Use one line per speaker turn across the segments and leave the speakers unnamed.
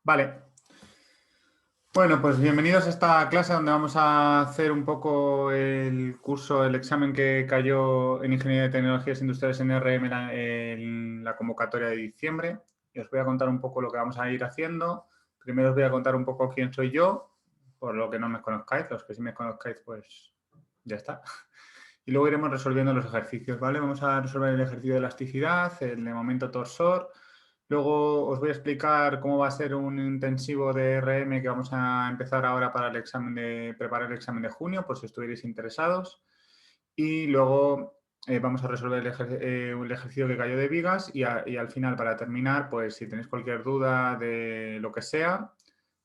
Vale. Bueno, pues bienvenidos a esta clase donde vamos a hacer un poco el curso, el examen que cayó en Ingeniería de Tecnologías Industriales en RM en la convocatoria de diciembre. Y os voy a contar un poco lo que vamos a ir haciendo. Primero os voy a contar un poco quién soy yo, por lo que no me conozcáis. Los que sí me conozcáis, pues ya está. Y luego iremos resolviendo los ejercicios, ¿vale? Vamos a resolver el ejercicio de elasticidad, el de momento torsor. Luego os voy a explicar cómo va a ser un intensivo de RM que vamos a empezar ahora para el examen preparar el examen de junio, por si estuvierais interesados. Y luego vamos a resolver el ejercicio que cayó de vigas y al final, para terminar, pues si tenéis cualquier duda de lo que sea,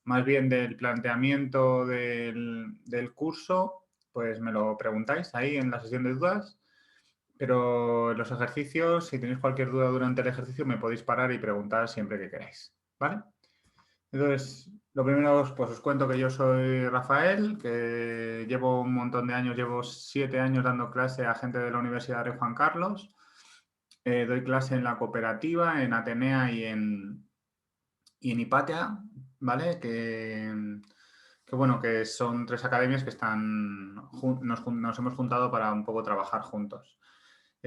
más bien del planteamiento del curso, pues me lo preguntáis ahí en la sesión de dudas. Pero los ejercicios, si tenéis cualquier duda durante el ejercicio, me podéis parar y preguntar siempre que queráis, ¿vale? Entonces, lo primero pues os cuento que yo soy Rafael, que llevo un montón de años, llevo 7 años dando clase a gente de la Universidad de Juan Carlos. Doy clase en la cooperativa, en Atenea y en Hipatia, ¿vale? Bueno, que son 3 academias que nos hemos juntado para un poco trabajar juntos.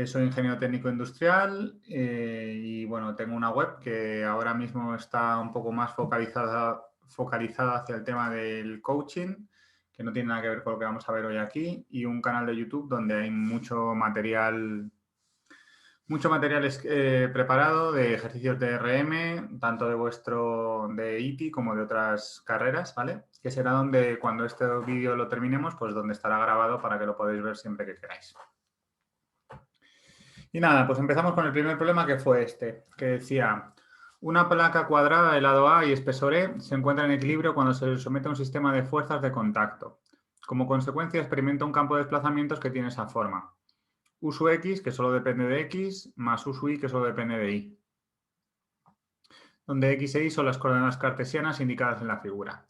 Soy ingeniero técnico industrial y bueno, tengo una web que ahora mismo está un poco más focalizada hacia el tema del coaching, que no tiene nada que ver con lo que vamos a ver hoy aquí, y un canal de YouTube donde hay mucho material preparado de ejercicios de RM, tanto de ITI como de otras carreras, ¿vale? Que será donde, cuando este vídeo lo terminemos, pues donde estará grabado para que lo podáis ver siempre que queráis. Y nada, pues empezamos con el primer problema, que fue este, que decía: una placa cuadrada de lado A y espesor E se encuentra en equilibrio cuando se le somete a un sistema de fuerzas de contacto. Como consecuencia, experimenta un campo de desplazamientos que tiene esa forma: U sub X, que solo depende de X, más U sub Y, que solo depende de Y, donde X e Y son las coordenadas cartesianas indicadas en la figura.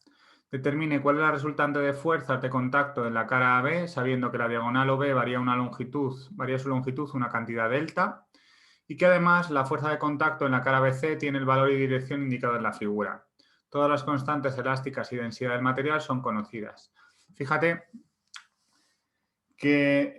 Determine cuál es la resultante de fuerzas de contacto en la cara AB, sabiendo que la diagonal OB varía su longitud una cantidad delta, y que además la fuerza de contacto en la cara BC tiene el valor y dirección indicado en la figura. Todas las constantes elásticas y densidad del material son conocidas. Fíjate que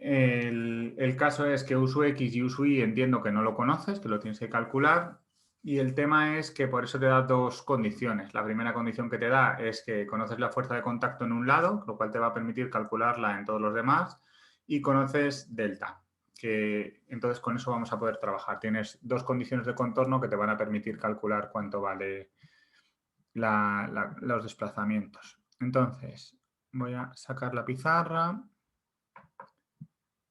el caso es que U sub X y U sub Y entiendo que no lo conoces, que lo tienes que calcular, y el tema es que por eso te da dos condiciones. La primera condición que te da es que conoces la fuerza de contacto en un lado, lo cual te va a permitir calcularla en todos los demás, y conoces delta, que entonces con eso vamos a poder trabajar. Tienes dos condiciones de contorno que te van a permitir calcular cuánto vale los desplazamientos. Entonces, voy a sacar la pizarra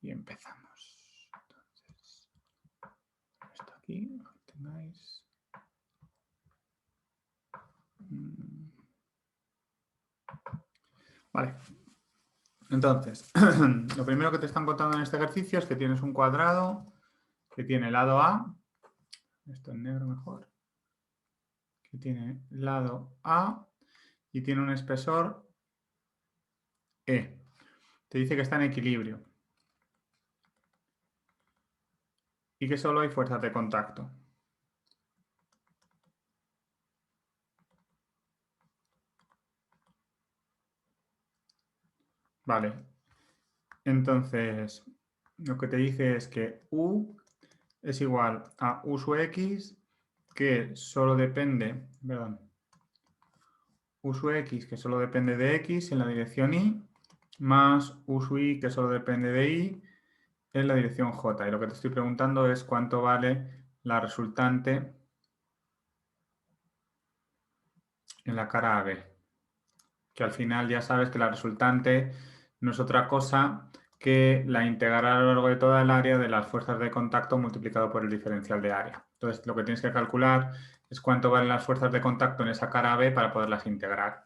y empezamos. Entonces, esto aquí, lo tengáis. Vale. Entonces, lo primero que te están contando en este ejercicio es que tienes un cuadrado que tiene lado A, esto en negro mejor, que tiene lado A y tiene un espesor E. Te dice que está en equilibrio y que solo hay fuerzas de contacto. Vale. Entonces, lo que te dice es que U es igual a U sub X, que solo depende, U sub X, que solo depende de X en la dirección Y, más U sub Y, que solo depende de Y en la dirección J. Y lo que te estoy preguntando es cuánto vale la resultante en la cara AB. Que al final ya sabes que la resultante no es otra cosa que la integral a lo largo de toda el área de las fuerzas de contacto multiplicado por el diferencial de área. Entonces, lo que tienes que calcular es cuánto valen las fuerzas de contacto en esa cara B para poderlas integrar.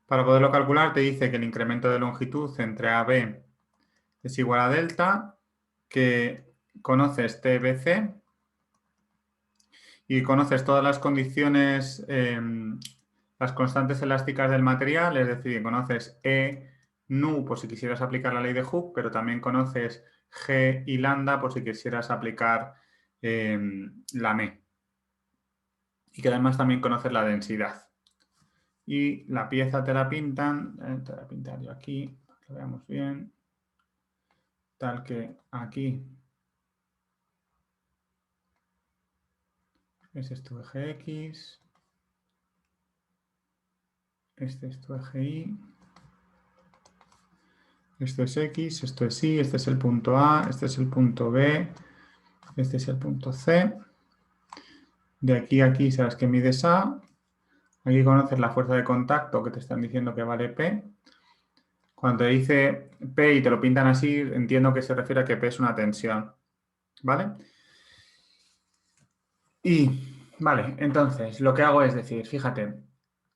Para poderlo calcular, te dice que el incremento de longitud entre AB es igual a delta, que conoces TBC y conoces todas las condiciones, las constantes elásticas del material, es decir, conoces E, nu, por si quisieras aplicar la ley de Hooke, pero también conoces G y lambda por si quisieras aplicar la ME. y que además también conoces la densidad. Y la pieza te la pintan, te la voy a pintar yo aquí, para que lo veamos bien, tal que aquí ese es tu eje X, este es tu eje Y, esto es X, esto es Y, este es el punto A, este es el punto B, este es el punto C. De aquí a aquí sabes que mides A, aquí conoces la fuerza de contacto que te están diciendo que vale P. Cuando te dice P y te lo pintan así, entiendo que se refiere a que P es una tensión, ¿vale? Y, vale, entonces, lo que hago es decir, fíjate,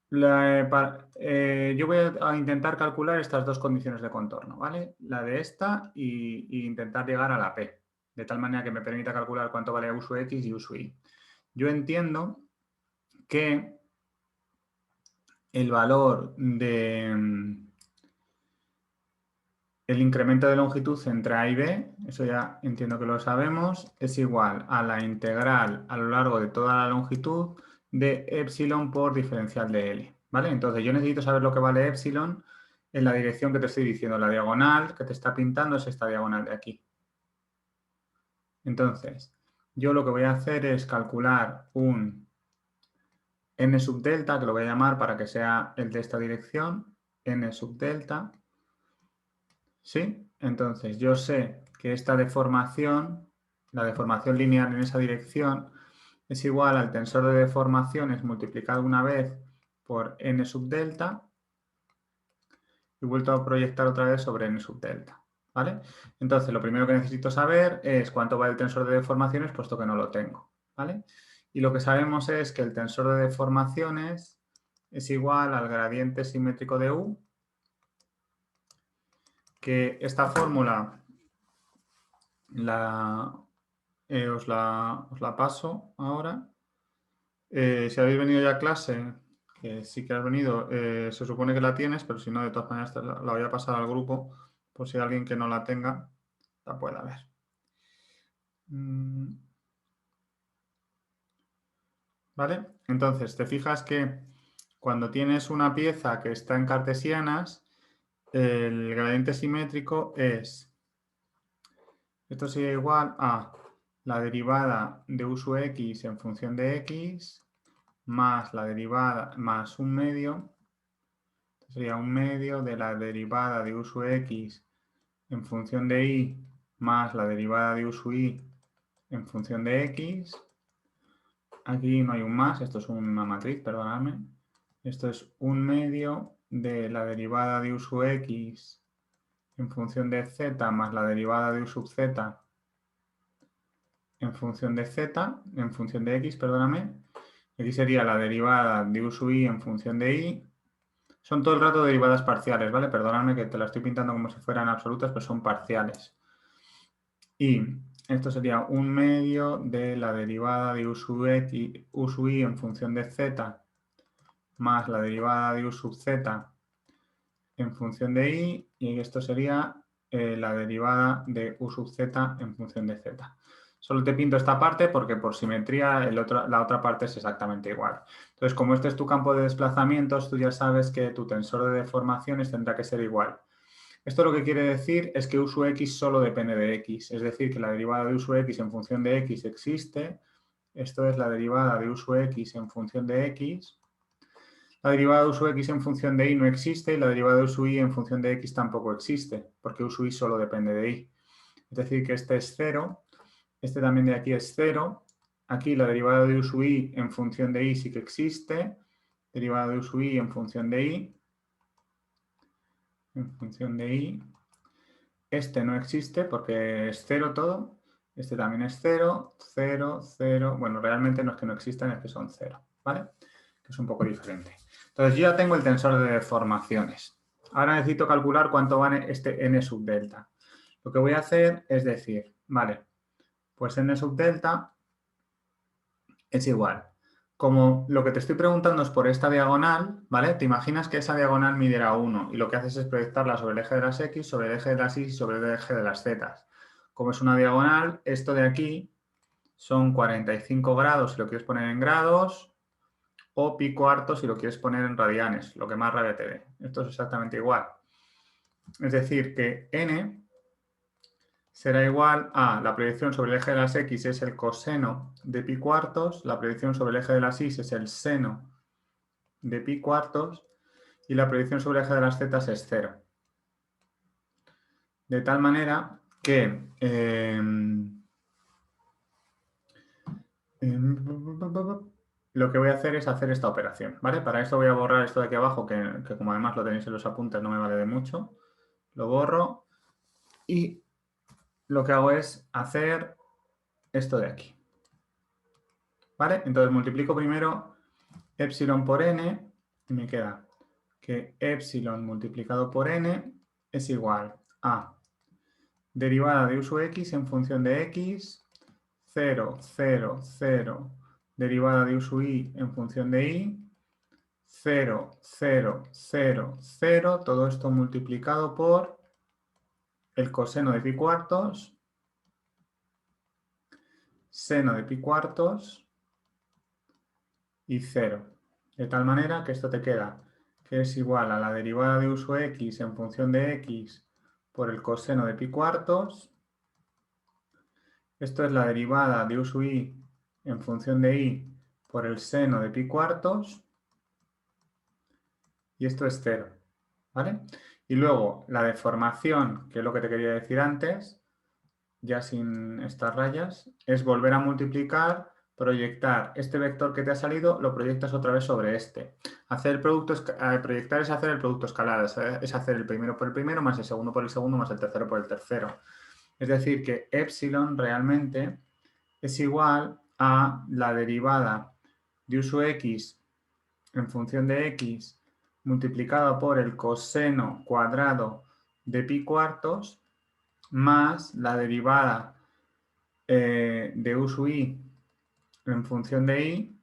yo voy a intentar calcular estas dos condiciones de contorno, ¿vale? La de esta y intentar llegar a la P, de tal manera que me permita calcular cuánto vale uso X y uso Y. Yo entiendo que el valor de el incremento de longitud entre A y B, eso ya entiendo que lo sabemos, es igual a la integral a lo largo de toda la longitud de epsilon por diferencial de L, ¿vale? Entonces yo necesito saber lo que vale epsilon en la dirección que te estoy diciendo. La diagonal que te está pintando es esta diagonal de aquí. Entonces, yo lo que voy a hacer es calcular un n sub delta, que lo voy a llamar para que sea el de esta dirección, n sub delta, ¿sí? Entonces, yo sé que esta deformación, la deformación lineal en esa dirección, es igual al tensor de deformaciones multiplicado una vez por n sub delta y vuelto a proyectar otra vez sobre n sub delta, ¿vale? Entonces, lo primero que necesito saber es cuánto vale el tensor de deformaciones, puesto que no lo tengo, ¿vale? Y lo que sabemos es que el tensor de deformaciones es igual al gradiente simétrico de U, que esta fórmula os la paso ahora. Si habéis venido ya a clase, que sí que has venido, se supone que la tienes, pero si no, de todas maneras la voy a pasar al grupo, por si alguien que no la tenga la pueda ver. ¿Vale? Entonces, te fijas que cuando tienes una pieza que está en cartesianas, el gradiente simétrico es, esto sería igual a la derivada de u sub x en función de x más la derivada más un medio, sería un medio de la derivada de u sub x en función de y más la derivada de u sub y en función de x. Aquí no hay un más, esto es una matriz, perdonadme. Esto es un medio de la derivada de u sub x en función de z más la derivada de u sub z en función de z, en función de x, perdóname. Aquí sería la derivada de u sub y en función de y. Son todo el rato derivadas parciales, ¿vale? Perdóname que te la estoy pintando como si fueran absolutas, pero son parciales. Y esto sería un medio de la derivada de u sub x, u sub y en función de z más la derivada de u sub z en función de y, y esto sería la derivada de u sub z en función de z. Solo te pinto esta parte porque por simetría la otra parte es exactamente igual. Entonces, como este es tu campo de desplazamientos, tú ya sabes que tu tensor de deformaciones tendrá que ser igual. Esto lo que quiere decir es que u sub x solo depende de x, es decir, que la derivada de u sub x en función de x existe. Esto es la derivada de u sub x en función de x. La derivada de u sub x en función de y no existe y la derivada de u sub y en función de x tampoco existe, porque u sub y solo depende de y. Es decir, que este es 0, este también de aquí es 0. Aquí la derivada de u sub y en función de y sí que existe. Derivada de u sub y en función de y. En función de y. Este no existe porque es 0 todo. Este también es 0, 0, 0. Bueno, realmente no es que no existan, es que son 0, ¿vale? Que es un poco diferente. Entonces, yo ya tengo el tensor de deformaciones. Ahora necesito calcular cuánto vale este n sub delta. Lo que voy a hacer es decir, vale, pues n sub delta es igual. Como lo que te estoy preguntando es por esta diagonal, ¿vale? Te imaginas que esa diagonal midiera 1 y lo que haces es proyectarla sobre el eje de las x, sobre el eje de las y y sobre el eje de las z. Como es una diagonal, esto de aquí son 45 grados, si lo quieres poner en grados, o pi cuartos si lo quieres poner en radianes, lo que más rabia te dé. Esto es exactamente igual. Es decir, que n será igual a la proyección sobre el eje de las x es el coseno de pi cuartos, la proyección sobre el eje de las y es el seno de pi cuartos y la proyección sobre el eje de las z es 0. De tal manera que lo que voy a hacer es hacer esta operación, ¿vale? Para esto voy a borrar esto de aquí abajo, que como además lo tenéis en los apuntes no me vale de mucho. Lo borro y lo que hago es hacer esto de aquí. ¿Vale? Entonces multiplico primero epsilon por n y me queda que epsilon multiplicado por n es igual a derivada de u sub x en función de x, 0, 0, 0, derivada de u sub y en función de y, 0, 0, 0, 0, todo esto multiplicado por el coseno de pi cuartos, seno de pi cuartos y 0. De tal manera que esto te queda que es igual a la derivada de u sub x en función de x por el coseno de pi cuartos. Esto es la derivada de u sub y en función de y por el seno de pi cuartos. Y esto es 0. ¿Vale? Y luego la deformación, que es lo que te quería decir antes, ya sin estas rayas, es volver a multiplicar, proyectar este vector que te ha salido, lo proyectas otra vez sobre este. Hacer el producto, proyectar es hacer el producto escalar, es hacer el primero por el primero, más el segundo por el segundo, más el tercero por el tercero. Es decir, que epsilon realmente es igual a la derivada de u sub x en función de x multiplicado por el coseno cuadrado de pi cuartos más la derivada de u sub y en función de y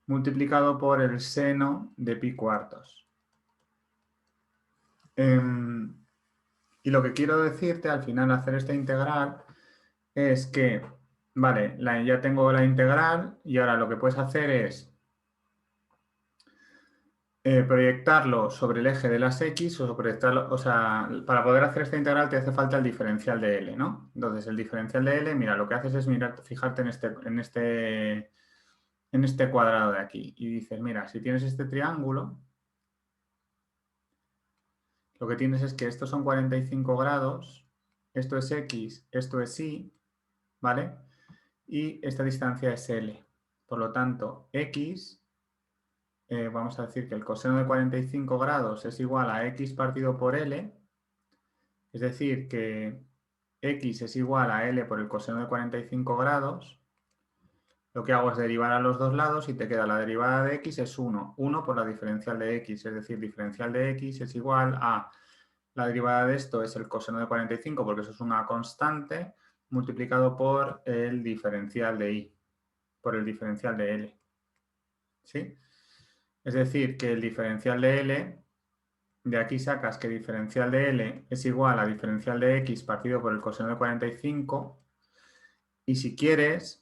multiplicado por el seno de pi cuartos. Y lo que quiero decirte al final de hacer esta integral es que, vale, ya tengo la integral y ahora lo que puedes hacer es proyectarlo sobre el eje de las x o proyectarlo, o sea, para poder hacer esta integral te hace falta el diferencial de L, ¿no? Entonces el diferencial de L, mira, lo que haces es fijarte en este cuadrado de aquí y dices, mira, si tienes este triángulo, lo que tienes es que estos son 45 grados, esto es x, esto es y, ¿vale? Y esta distancia es L. Por lo tanto, x, vamos a decir que el coseno de 45 grados es igual a x partido por L, es decir, que x es igual a L por el coseno de 45 grados. Lo que hago es derivar a los dos lados y te queda la derivada de x es 1. 1 por la diferencial de x, es decir, diferencial de x es igual a la derivada de esto es el coseno de 45 porque eso es una constante multiplicado por el diferencial de y, por el diferencial de L. ¿Sí? Es decir, que el diferencial de L, de aquí sacas que diferencial de L es igual a diferencial de x partido por el coseno de 45 y si quieres,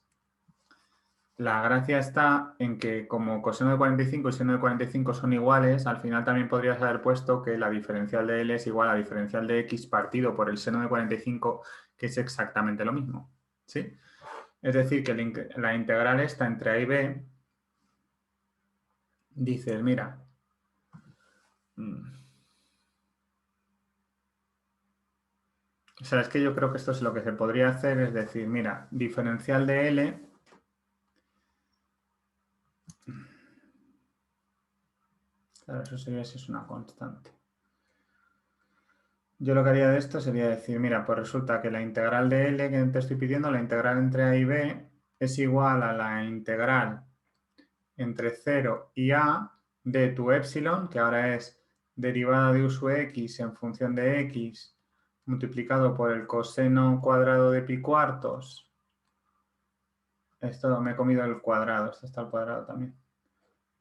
la gracia está en que como coseno de 45 y seno de 45 son iguales, al final también podrías haber puesto que la diferencial de L es igual a la diferencial de x partido por el seno de 45, que es exactamente lo mismo. ¿Sí? Es decir, que la integral esta entre a y b, dices, mira, o sea, es que yo creo que esto es lo que se podría hacer, es decir, mira, diferencial de L, claro, eso sería si es una constante. Yo lo que haría de esto sería decir, mira, pues resulta que la integral de L que te estoy pidiendo, la integral entre a y b, es igual a la integral entre 0 y a de tu epsilon, que ahora es derivada de u sub x en función de x multiplicado por el coseno cuadrado de pi cuartos. Esto me he comido el cuadrado, esto está al cuadrado también.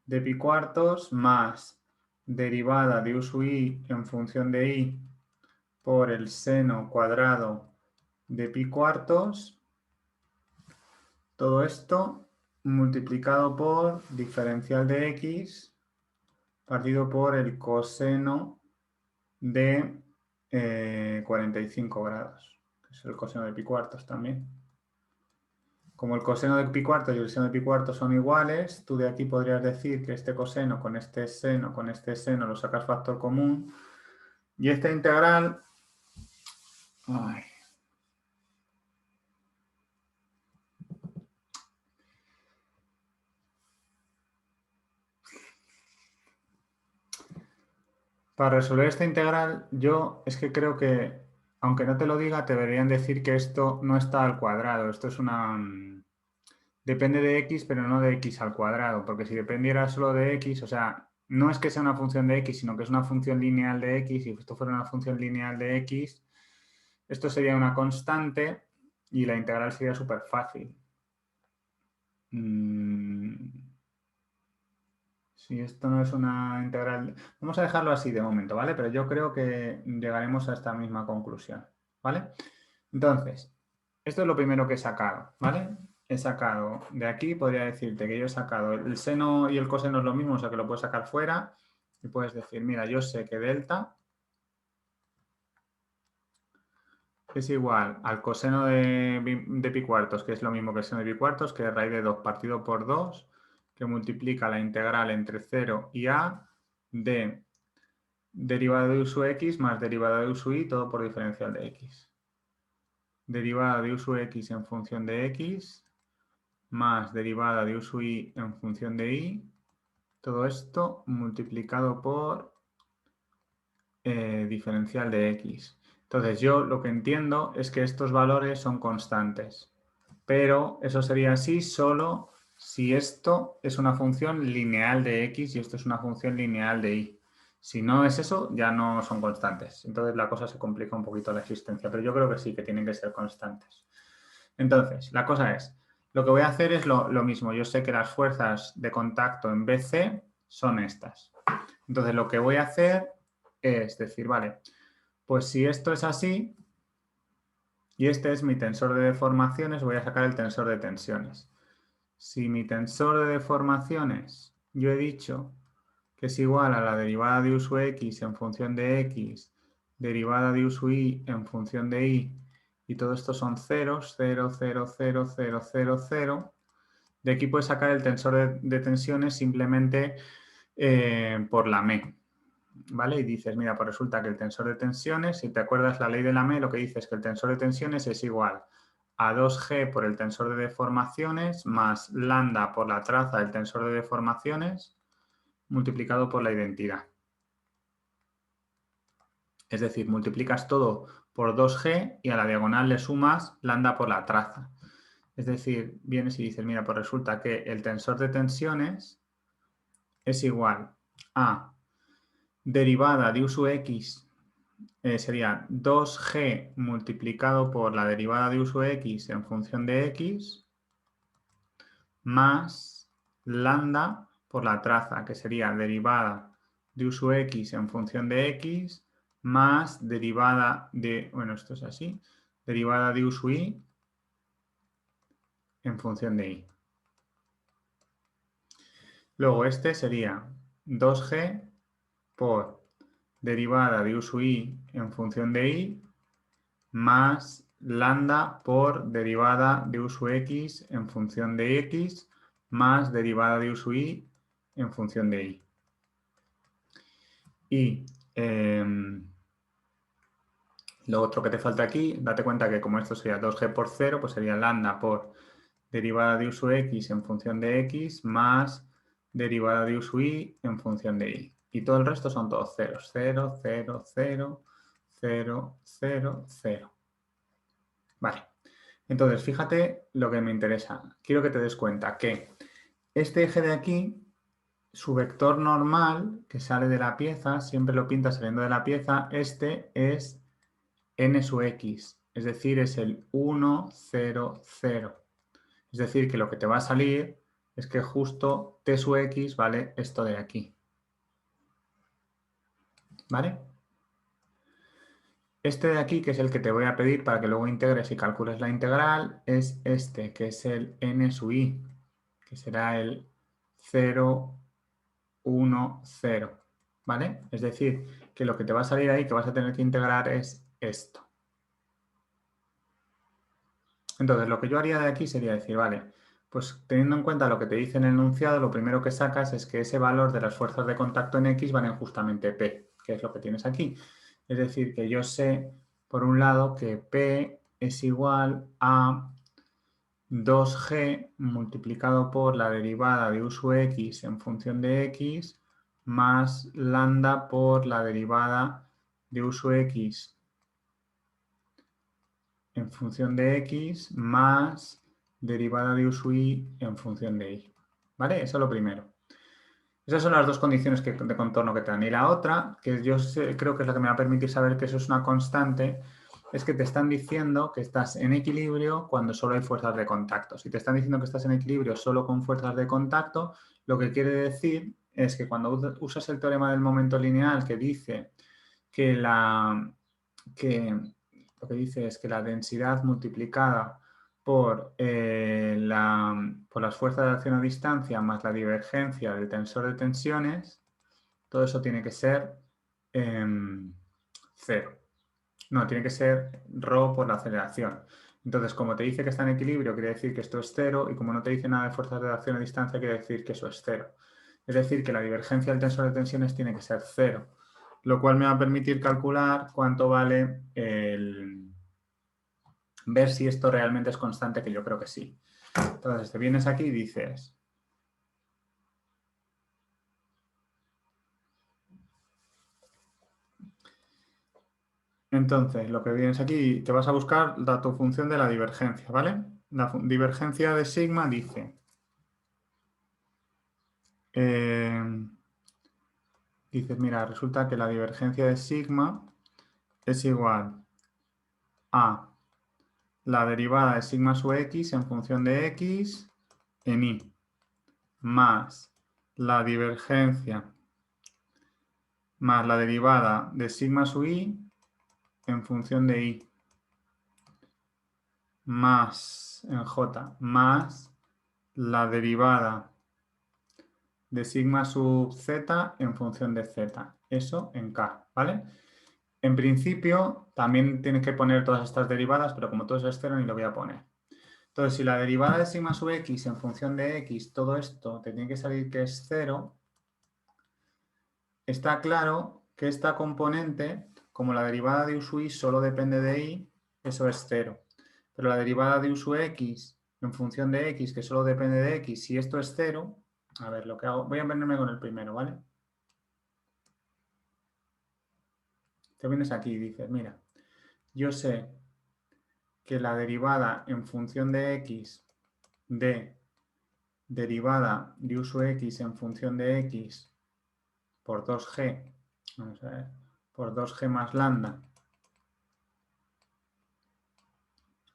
De pi cuartos más derivada de u sub y en función de y por el seno cuadrado de pi cuartos. Todo esto multiplicado por diferencial de x partido por el coseno de 45 grados, que es el coseno de pi cuartos también. Como el coseno de pi cuartos y el seno de pi cuartos son iguales, tú de aquí podrías decir que este coseno con este seno lo sacas factor común. Y esta integral... Ay. Para resolver esta integral, yo es que creo que, aunque no te lo diga, te deberían decir que esto no está al cuadrado. Esto es una... Depende de x, pero no de x al cuadrado, porque si dependiera solo de x, o sea, no es que sea una función de x, sino que es una función lineal de x, y si esto fuera una función lineal de x, esto sería una constante y la integral sería súper fácil. Si esto no es una integral... Vamos a dejarlo así de momento, ¿vale? Pero yo creo que llegaremos a esta misma conclusión, ¿vale? Entonces, esto es lo primero que he sacado, ¿vale? He sacado de aquí, podría decirte que yo he sacado el seno y el coseno es lo mismo, o sea que lo puedes sacar fuera y puedes decir, mira, yo sé que delta es igual al coseno de pi cuartos, que es lo mismo que el seno de pi cuartos, que es raíz de 2 partido por 2, que multiplica la integral entre 0 y a de derivada de u sub x más derivada de u sub y, todo por diferencial de x. Derivada de u sub x en función de x más derivada de u sub i en función de y, todo esto multiplicado por diferencial de x. Entonces yo lo que entiendo es que estos valores son constantes, pero eso sería así solo si esto es una función lineal de x y esto es una función lineal de y. Si no es eso, ya no son constantes. Entonces la cosa se complica un poquito la existencia, pero yo creo que sí, que tienen que ser constantes. Entonces, la cosa es, lo que voy a hacer es lo mismo. Yo sé que las fuerzas de contacto en BC son estas. Entonces, lo que voy a hacer es decir, vale, pues si esto es así y este es mi tensor de deformaciones, voy a sacar el tensor de tensiones. Si mi tensor de deformaciones, yo he dicho que es igual a la derivada de u sub x en función de x, derivada de u sub y en función de y, y todo esto son ceros, 0, 0, 0, 0, 0, 0. De aquí puedes sacar el tensor de tensiones simplemente por la M, ¿vale? Y dices, mira, pues resulta que el tensor de tensiones, si te acuerdas la ley de la M, lo que dice es que el tensor de tensiones es igual a 2G por el tensor de deformaciones más lambda por la traza del tensor de deformaciones multiplicado por la identidad. Es decir, multiplicas todo por 2G y a la diagonal le sumas lambda por la traza. Es decir, vienes y dices, mira, pues resulta que el tensor de tensiones es igual a derivada de u sub x, sería 2G multiplicado por la derivada de u sub x en función de x más lambda por la traza, que sería derivada de u sub x en función de x más derivada de, bueno, esto es así, derivada de u sub y en función de y. Luego este sería 2G por derivada de u sub y en función de y más lambda por derivada de u sub x en función de x más derivada de u sub y en función de y. Y lo otro que te falta aquí, date cuenta que como esto sería 2g por 0, pues sería lambda por derivada de u sub x en función de x más derivada de u sub y en función de y. Y todo el resto son todos ceros. 0, 0, 0, 0, 0, 0. Vale. Entonces, fíjate lo que me interesa. Quiero que te des cuenta que este eje de aquí, su vector normal, que sale de la pieza, siempre lo pinta saliendo de la pieza, este es n sub x, es decir, es el 1, 0, 0. Es decir, que lo que te va a salir es que justo t sub x vale esto de aquí. ¿Vale? Este de aquí, que es el que te voy a pedir para que luego integres y calcules la integral, es este, que es el n sub i, que será el 0, 1, 0, ¿vale? Es decir, que lo que te va a salir ahí que vas a tener que integrar es esto. Entonces, lo que yo haría de aquí sería decir, vale, pues teniendo en cuenta lo que te dice en el enunciado, lo primero que sacas es que ese valor de las fuerzas de contacto en X valen justamente P, que es lo que tienes aquí. Es decir, que yo sé, por un lado, que P es igual a 2G multiplicado por la derivada de U sub X en función de X más lambda por la derivada de U sub X en función de X más derivada de U sub Y en función de Y. ¿Vale? Eso es lo primero. Esas son las dos condiciones de contorno que te dan. Y la otra, que yo creo que es la que me va a permitir saber que eso es una constante, es que te están diciendo que estás en equilibrio cuando solo hay fuerzas de contacto. Si te están diciendo que estás en equilibrio solo con fuerzas de contacto, lo que quiere decir es que cuando usas el teorema del momento lineal que dice que lo que dice es que la densidad multiplicada por las fuerzas de acción a distancia más la divergencia del tensor de tensiones, todo eso tiene que ser 0. No, tiene que ser ρ por la aceleración. Entonces, como te dice que está en equilibrio, quiere decir que esto es 0, y como no te dice nada de fuerzas de acción a distancia, quiere decir que eso es 0. Es decir, que la divergencia del tensor de tensiones tiene que ser 0, lo cual me va a permitir calcular cuánto vale ver si esto realmente es constante, que yo creo que sí. Entonces, te vienes aquí y dices... Entonces, lo que vienes aquí, te vas a buscar tu función de la divergencia, ¿vale? La divergencia de sigma dice... dices, mira, resulta que la divergencia de sigma es igual a la derivada de sigma sub x en función de x en y, más la divergencia más la derivada de sigma sub y en función de y, más en j, más la derivada de sigma sub z en función de z. Eso en k, ¿vale? En principio, también tienes que poner todas estas derivadas, pero como todo eso es cero, ni lo voy a poner. Entonces, si la derivada de sigma sub x en función de x, todo esto te tiene que salir que es 0, está claro que esta componente, como la derivada de u sub y solo depende de y, eso es 0. Pero la derivada de u sub x en función de x, que solo depende de x, si esto es 0, a ver, lo que hago, voy a ponerme con el primero, ¿vale? Te vienes aquí y dices, mira, yo sé que la derivada en función de x de derivada de u sub x en función de x por 2g, vamos a ver, por 2g más lambda,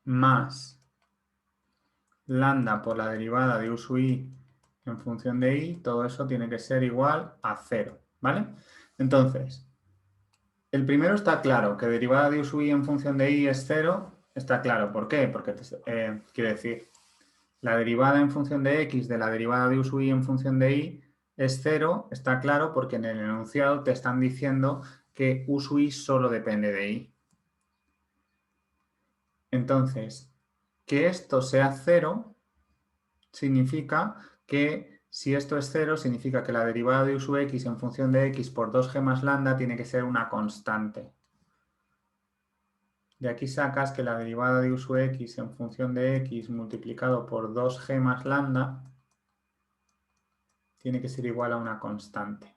más lambda por la derivada de u sub y en función de y, todo eso tiene que ser igual a 0, ¿vale? Entonces, el primero está claro, que derivada de u sub y en función de y es 0, está claro. ¿Por qué? Porque quiere decir, la derivada en función de x de la derivada de u sub y en función de y es 0, está claro, porque en el enunciado te están diciendo que u sub y solo depende de y. Entonces, que esto sea 0 significa que si esto es 0, significa que la derivada de u sub x en función de x por 2g más lambda tiene que ser una constante. De aquí sacas que la derivada de u sub x en función de x multiplicado por 2g más lambda tiene que ser igual a una constante.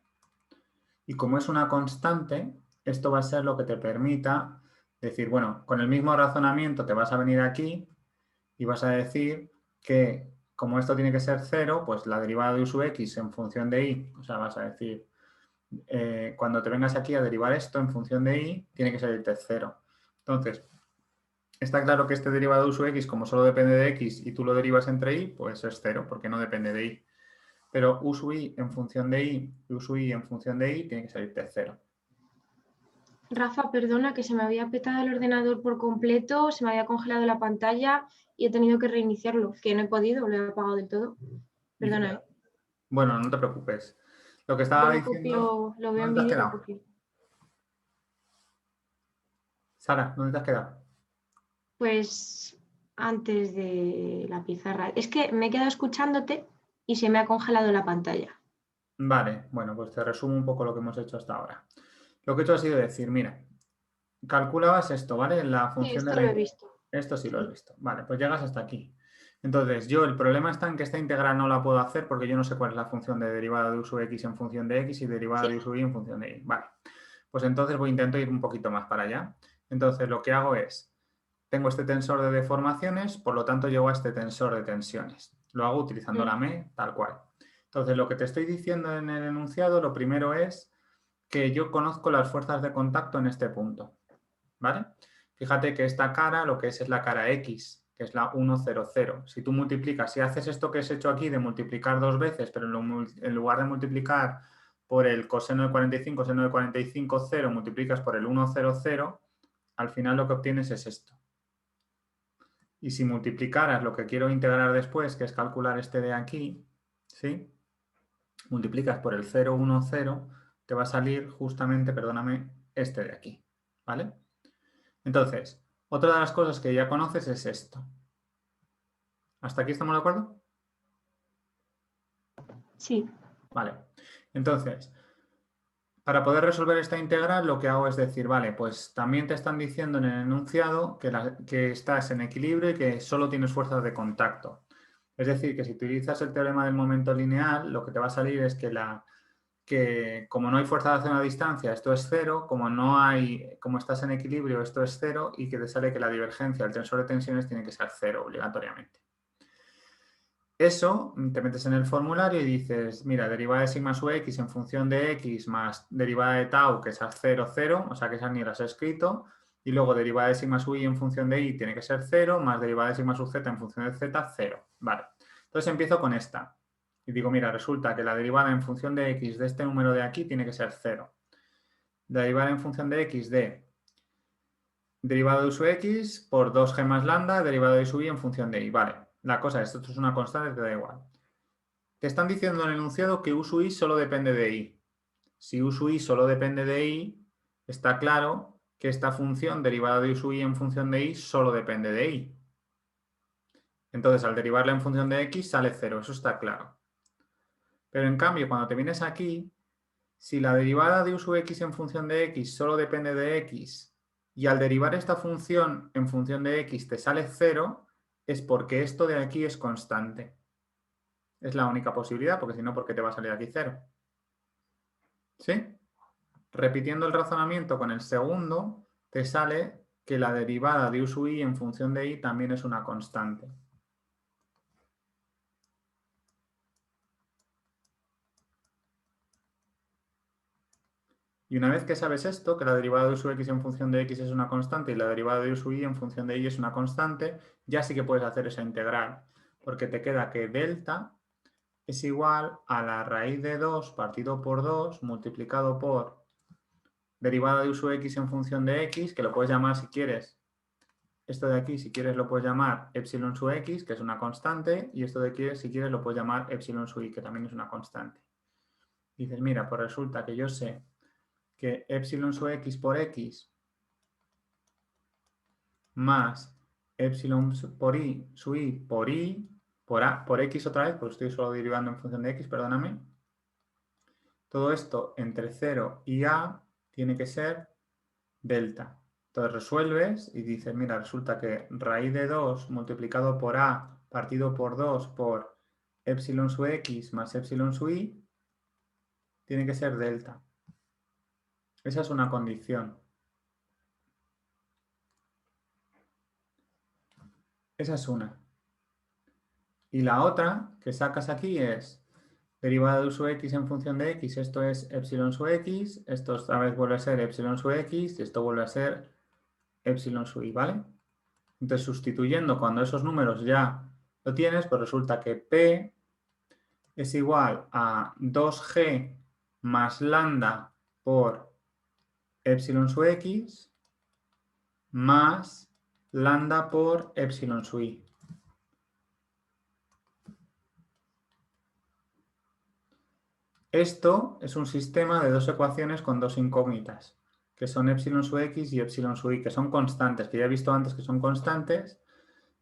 Y como es una constante, esto va a ser lo que te permita decir, bueno, con el mismo razonamiento te vas a venir aquí y vas a decir que como esto tiene que ser 0, pues la derivada de u sub x en función de y, o sea, vas a decir, cuando te vengas aquí a derivar esto en función de y, tiene que salirte 0. Entonces, está claro que este derivado de u sub x, como solo depende de x y tú lo derivas entre y, pues es 0, porque no depende de y. Pero u sub y en función de y y u sub y en función de y tiene que salirte 0.
Rafa, perdona que se me había petado el ordenador por completo, se me había congelado la pantalla y he tenido que reiniciarlo, que no he podido, lo he apagado del todo. Perdona, ¿eh?
Bueno, no te preocupes. Lo que estaba diciendo...
Lo veo en
¿Dónde te has
vídeo y lo
quedado?
copio.
Sara, ¿dónde te has quedado?
Pues antes de la pizarra. Es que me he quedado escuchándote y se me ha congelado la pantalla.
Vale, bueno, pues te resumo un poco lo que hemos hecho hasta ahora. Lo que he hecho ha sido decir, mira, calculabas esto, ¿vale? La
Sí,
función de
esto lo he
la...
visto.
Esto sí lo has
Sí.
visto. Vale, pues llegas hasta aquí. Entonces, el problema está en que esta integral no la puedo hacer porque yo no sé cuál es la función de derivada de u sub x en función de x y derivada
Sí.
de u sub y en función de y. Vale, pues entonces intento ir un poquito más para allá. Entonces, lo que hago es, tengo este tensor de deformaciones, por lo tanto llego a este tensor de tensiones. Lo hago utilizando la M tal cual. Entonces, lo que te estoy diciendo en el enunciado, lo primero es que yo conozco las fuerzas de contacto en este punto, ¿vale? Fíjate que esta cara, lo que es la cara X, que es la 1, 0, 0. Si tú multiplicas, si haces esto que has hecho aquí de multiplicar dos veces, pero en lugar de multiplicar por el coseno de 45, seno de 45, 0, multiplicas por el 1, 0, 0, al final lo que obtienes es esto. Y si multiplicaras lo que quiero integrar después, que es calcular este de aquí, ¿sí? Multiplicas por el 0, 1, 0, te va a salir justamente, perdóname, este de aquí, ¿vale? Entonces, otra de las cosas que ya conoces es esto. ¿Hasta aquí estamos de acuerdo?
Sí.
Vale. Entonces, para poder resolver esta integral, lo que hago es decir, vale, pues también te están diciendo en el enunciado que estás en equilibrio y que solo tienes fuerzas de contacto. Es decir, que si utilizas el teorema del momento lineal, lo que te va a salir es que como no hay fuerza de acción a distancia, esto es cero, como estás en equilibrio, esto es cero, y que te sale que la divergencia del tensor de tensiones tiene que ser cero obligatoriamente. Eso, te metes en el formulario y dices, mira, derivada de sigma sub x en función de x más derivada de tau, que es a 0, 0, o sea que esas ni las he escrito, y luego derivada de sigma sub y en función de y tiene que ser 0, más derivada de sigma sub z en función de z, 0. Vale, entonces empiezo con esta. Y digo, mira, resulta que la derivada en función de x de este número de aquí tiene que ser 0. La derivada en función de x de derivada de u sub x por 2g más lambda, derivada de sub y en función de y. Vale, la cosa es, esto es una constante, te da igual. Te están diciendo en el enunciado que u sub i solo depende de i. Si u sub i solo depende de i, está claro que esta función derivada de u sub i en función de i solo depende de i. Entonces, al derivarla en función de x sale 0, eso está claro. Pero en cambio, cuando te vienes aquí, si la derivada de u sub x en función de x solo depende de x y al derivar esta función en función de x te sale 0, es porque esto de aquí es constante. Es la única posibilidad, porque si no, ¿por qué te va a salir aquí 0? ¿Sí? Repitiendo el razonamiento con el segundo, te sale que la derivada de u sub i en función de i también es una constante. Y una vez que sabes esto, que la derivada de u sub x en función de x es una constante y la derivada de u sub i en función de y es una constante, ya sí que puedes hacer esa integral, porque te queda que delta es igual a la raíz de 2 partido por 2 multiplicado por derivada de u sub x en función de x, que lo puedes llamar si quieres. Esto de aquí, si quieres, lo puedes llamar epsilon sub x, que es una constante, y esto de aquí, si quieres, lo puedes llamar epsilon sub y, que también es una constante. Dices, mira, pues resulta que yo sé que epsilon sub x por x más epsilon por y sub i por a, por x otra vez, porque estoy solo derivando en función de x, perdóname. Todo esto entre 0 y a tiene que ser delta. Entonces resuelves y dices, mira, resulta que raíz de 2 multiplicado por a partido por 2 por epsilon sub x más epsilon sub i tiene que ser delta. Esa es una condición. Esa es una. Y la otra que sacas aquí es derivada de u sub x en función de x, esto es epsilon sub x, esto esta vez vuelve a ser epsilon sub x y esto vuelve a ser epsilon sub i, ¿vale? Entonces sustituyendo cuando esos números ya lo tienes, pues resulta que P es igual a 2g más lambda por epsilon sub x más lambda por epsilon sub i. Esto es un sistema de dos ecuaciones con dos incógnitas, que son epsilon sub x y epsilon sub y, que son constantes, que ya he visto antes que son constantes,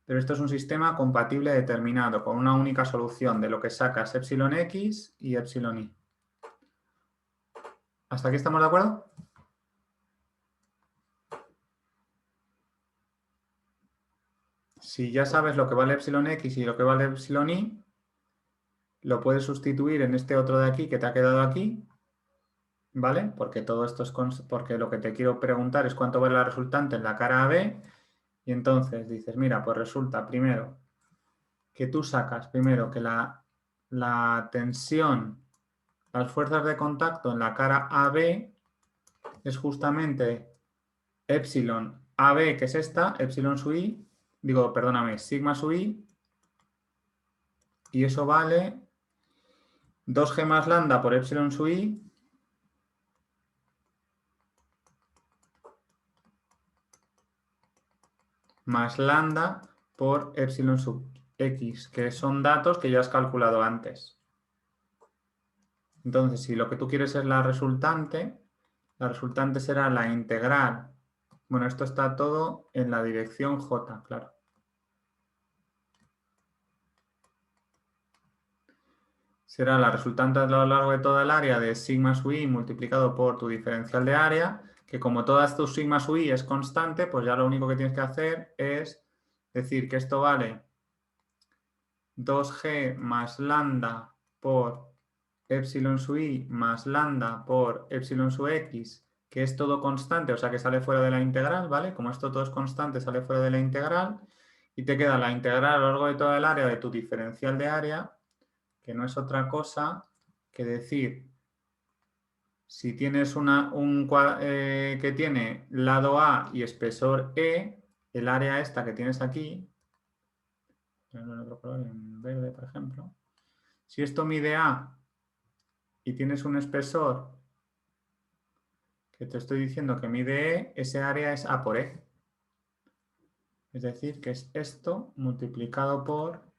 pero esto es un sistema compatible determinado, con una única solución de lo que sacas epsilon x y epsilon y. ¿Hasta aquí estamos de acuerdo? Si ya sabes lo que vale epsilon x y lo que vale epsilon y, lo puedes sustituir en este otro de aquí que te ha quedado aquí, ¿vale? Porque todo esto es porque lo que te quiero preguntar es cuánto vale la resultante en la cara AB, y entonces dices, mira, pues resulta primero que tú sacas primero que la tensión, las fuerzas de contacto en la cara AB es justamente epsilon AB, que es esta, epsilon sub i, digo, perdóname, sigma sub i, y eso vale 2G más lambda por epsilon sub i más lambda por epsilon sub x, que son datos que ya has calculado antes. Entonces, si lo que tú quieres es la resultante será la integral. Bueno, esto está todo en la dirección j, claro. Será la resultante a lo largo de toda el área de sigma sub i multiplicado por tu diferencial de área, que como todas tus sigma sub i es constante, pues ya lo único que tienes que hacer es decir que esto vale 2g más lambda por epsilon sub i más lambda por epsilon sub x, que es todo constante, o sea que sale fuera de la integral, ¿vale? Como esto todo es constante, sale fuera de la integral, y te queda la integral a lo largo de toda el área de tu diferencial de área, que no es otra cosa que decir, si tienes que tiene lado A y espesor E, el área esta que tienes aquí, en otro color, en verde, por ejemplo, si esto mide A y tienes un espesor que te estoy diciendo que mide E, ese área es A por E. Es decir, que es esto multiplicado por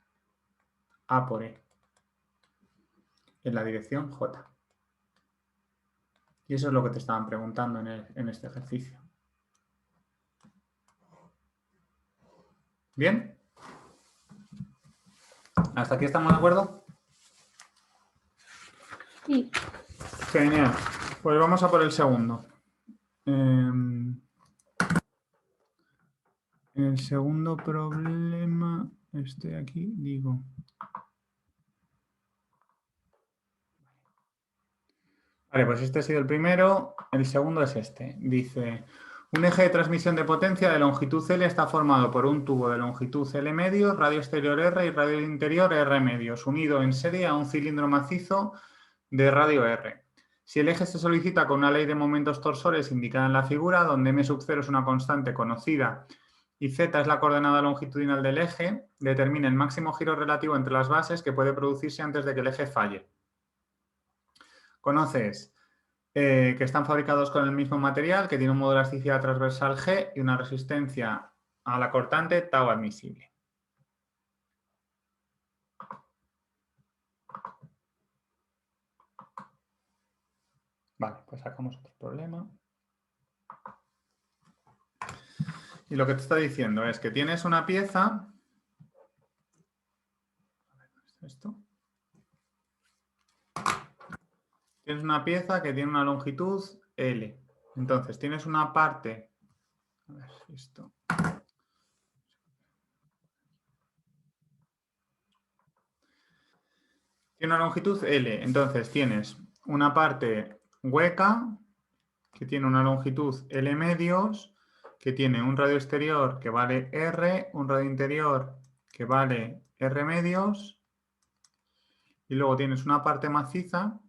A por E en la dirección J. Y eso es lo que te estaban preguntando en este ejercicio. ¿Bien? ¿Hasta aquí estamos de acuerdo?
Sí.
Genial. Pues vamos a por el segundo. El segundo problema, estoy aquí, digo. Vale, pues este ha sido el primero. El segundo es este. Dice, un eje de transmisión de potencia de longitud L está formado por un tubo de longitud L medios, radio exterior R y radio interior R medios, unido en serie a un cilindro macizo de radio R. Si el eje se solicita con una ley de momentos torsores indicada en la figura, donde m sub 0 es una constante conocida y z es la coordenada longitudinal del eje, determina el máximo giro relativo entre las bases que puede producirse antes de que el eje falle. Conoces que están fabricados con el mismo material, que tiene un modo de elasticidad transversal G y una resistencia a la cortante tau admisible. Vale, pues sacamos otro problema. Y lo que te está diciendo es que tienes una pieza. Esto. Tienes una pieza que tiene una longitud L. Entonces, tienes una parte. A ver, esto. Tiene una longitud L. Entonces, tienes una parte hueca que tiene una longitud L medios, que tiene un radio exterior que vale R, un radio interior que vale R medios, y luego tienes una parte maciza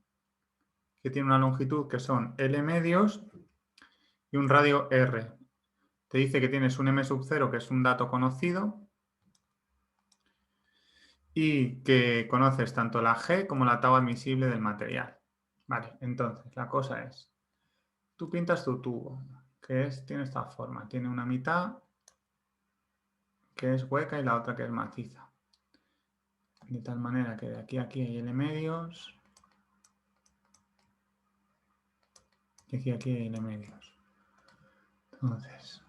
que tiene una longitud que son L medios y un radio R. Te dice que tienes un M sub 0, que es un dato conocido, y que conoces tanto la G como la tau admisible del material. Vale, entonces la cosa es, tú pintas tu tubo, que tiene esta forma, tiene una mitad que es hueca y la otra que es maciza. De tal manera que de aquí a aquí hay L medios Y aquí hay N medios. Entonces,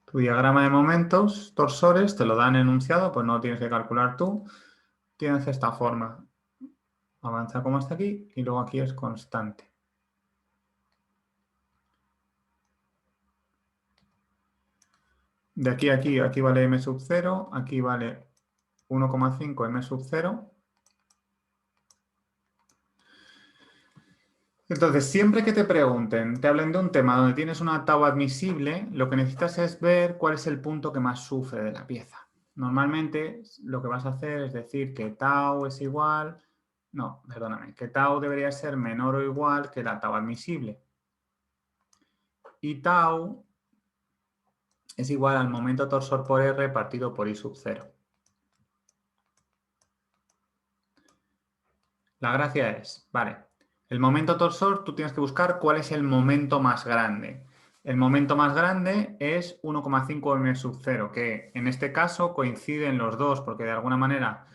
tu diagrama de momentos, torsores, te lo dan enunciado, pues no lo tienes que calcular tú. Tienes esta forma. Avanza como hasta aquí y luego aquí es constante. De aquí a aquí vale m sub 0, aquí vale 1,5 m sub 0. Entonces, siempre que te pregunten, te hablen de un tema donde tienes una tau admisible, lo que necesitas es ver cuál es el punto que más sufre de la pieza. Normalmente lo que vas a hacer es decir que tau es igual, no, perdóname, que tau debería ser menor o igual que la tau admisible. Y tau es igual al momento torsor por R partido por I sub 0. La gracia es, vale, el momento torsor tú tienes que buscar cuál es el momento más grande. El momento más grande es 1,5 m sub 0, que en este caso coinciden los dos, porque de alguna manera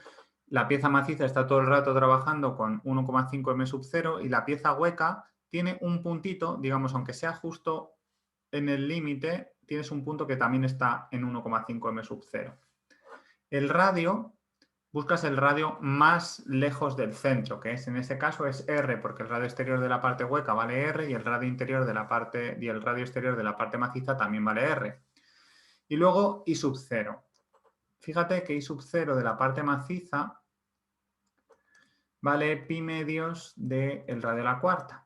la pieza maciza está todo el rato trabajando con 1,5 m sub 0 y la pieza hueca tiene un puntito, digamos, aunque sea justo en el límite, tienes un punto que también está en 1,5 m sub 0. El radio, buscas el radio más lejos del centro, que es en este caso es R, porque el radio exterior de la parte hueca vale R y el radio interior de la parte y el radio exterior de la parte maciza también vale R. Y luego I sub 0. Fíjate que I sub 0 de la parte maciza vale pi medios del radio a la cuarta.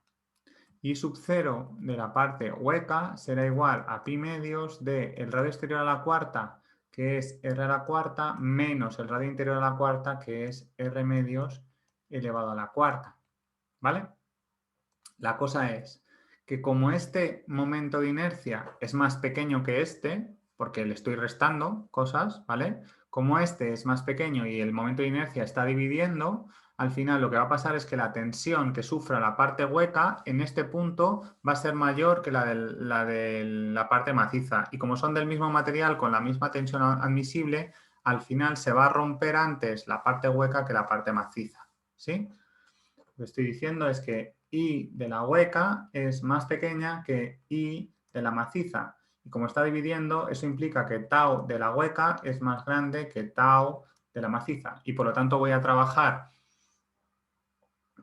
I sub 0 de la parte hueca será igual a pi medios del radio exterior a la cuarta, que es R a la cuarta, menos el radio interior a la cuarta, que es R medios elevado a la cuarta. ¿Vale? La cosa es que como este momento de inercia es más pequeño que este, porque le estoy restando cosas, ¿vale? Como este es más pequeño y el momento de inercia está dividiendo, al final lo que va a pasar es que la tensión que sufra la parte hueca en este punto va a ser mayor que la de la parte maciza. Y como son del mismo material con la misma tensión admisible, al final se va a romper antes la parte hueca que la parte maciza. ¿Sí? Lo que estoy diciendo es que I de la hueca es más pequeña que I de la maciza. Y como está dividiendo, eso implica que tau de la hueca es más grande que tau de la maciza. Y por lo tanto voy a trabajar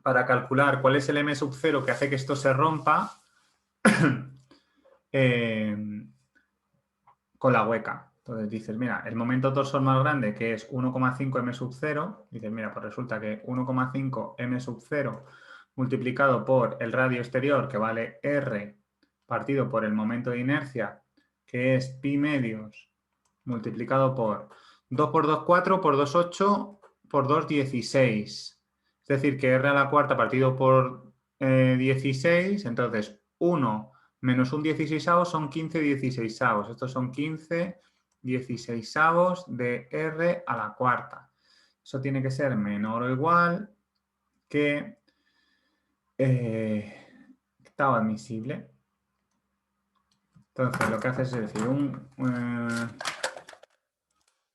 para calcular cuál es el m sub 0 que hace que esto se rompa con la hueca. Entonces dices, mira, el momento torsor más grande, que es 1,5 m sub 0, dices, mira, pues resulta que 1,5 m sub 0 multiplicado por el radio exterior, que vale R, partido por el momento de inercia, que es pi medios, multiplicado por 2 por 2, 4, por 2, 8, por 2, 16. Es decir, que R a la cuarta partido por 16, entonces 1 menos un 16avo son 15 16avos. Estos son 15 16avos de R a la cuarta. Eso tiene que ser menor o igual que tau admisible. Entonces, lo que haces es decir,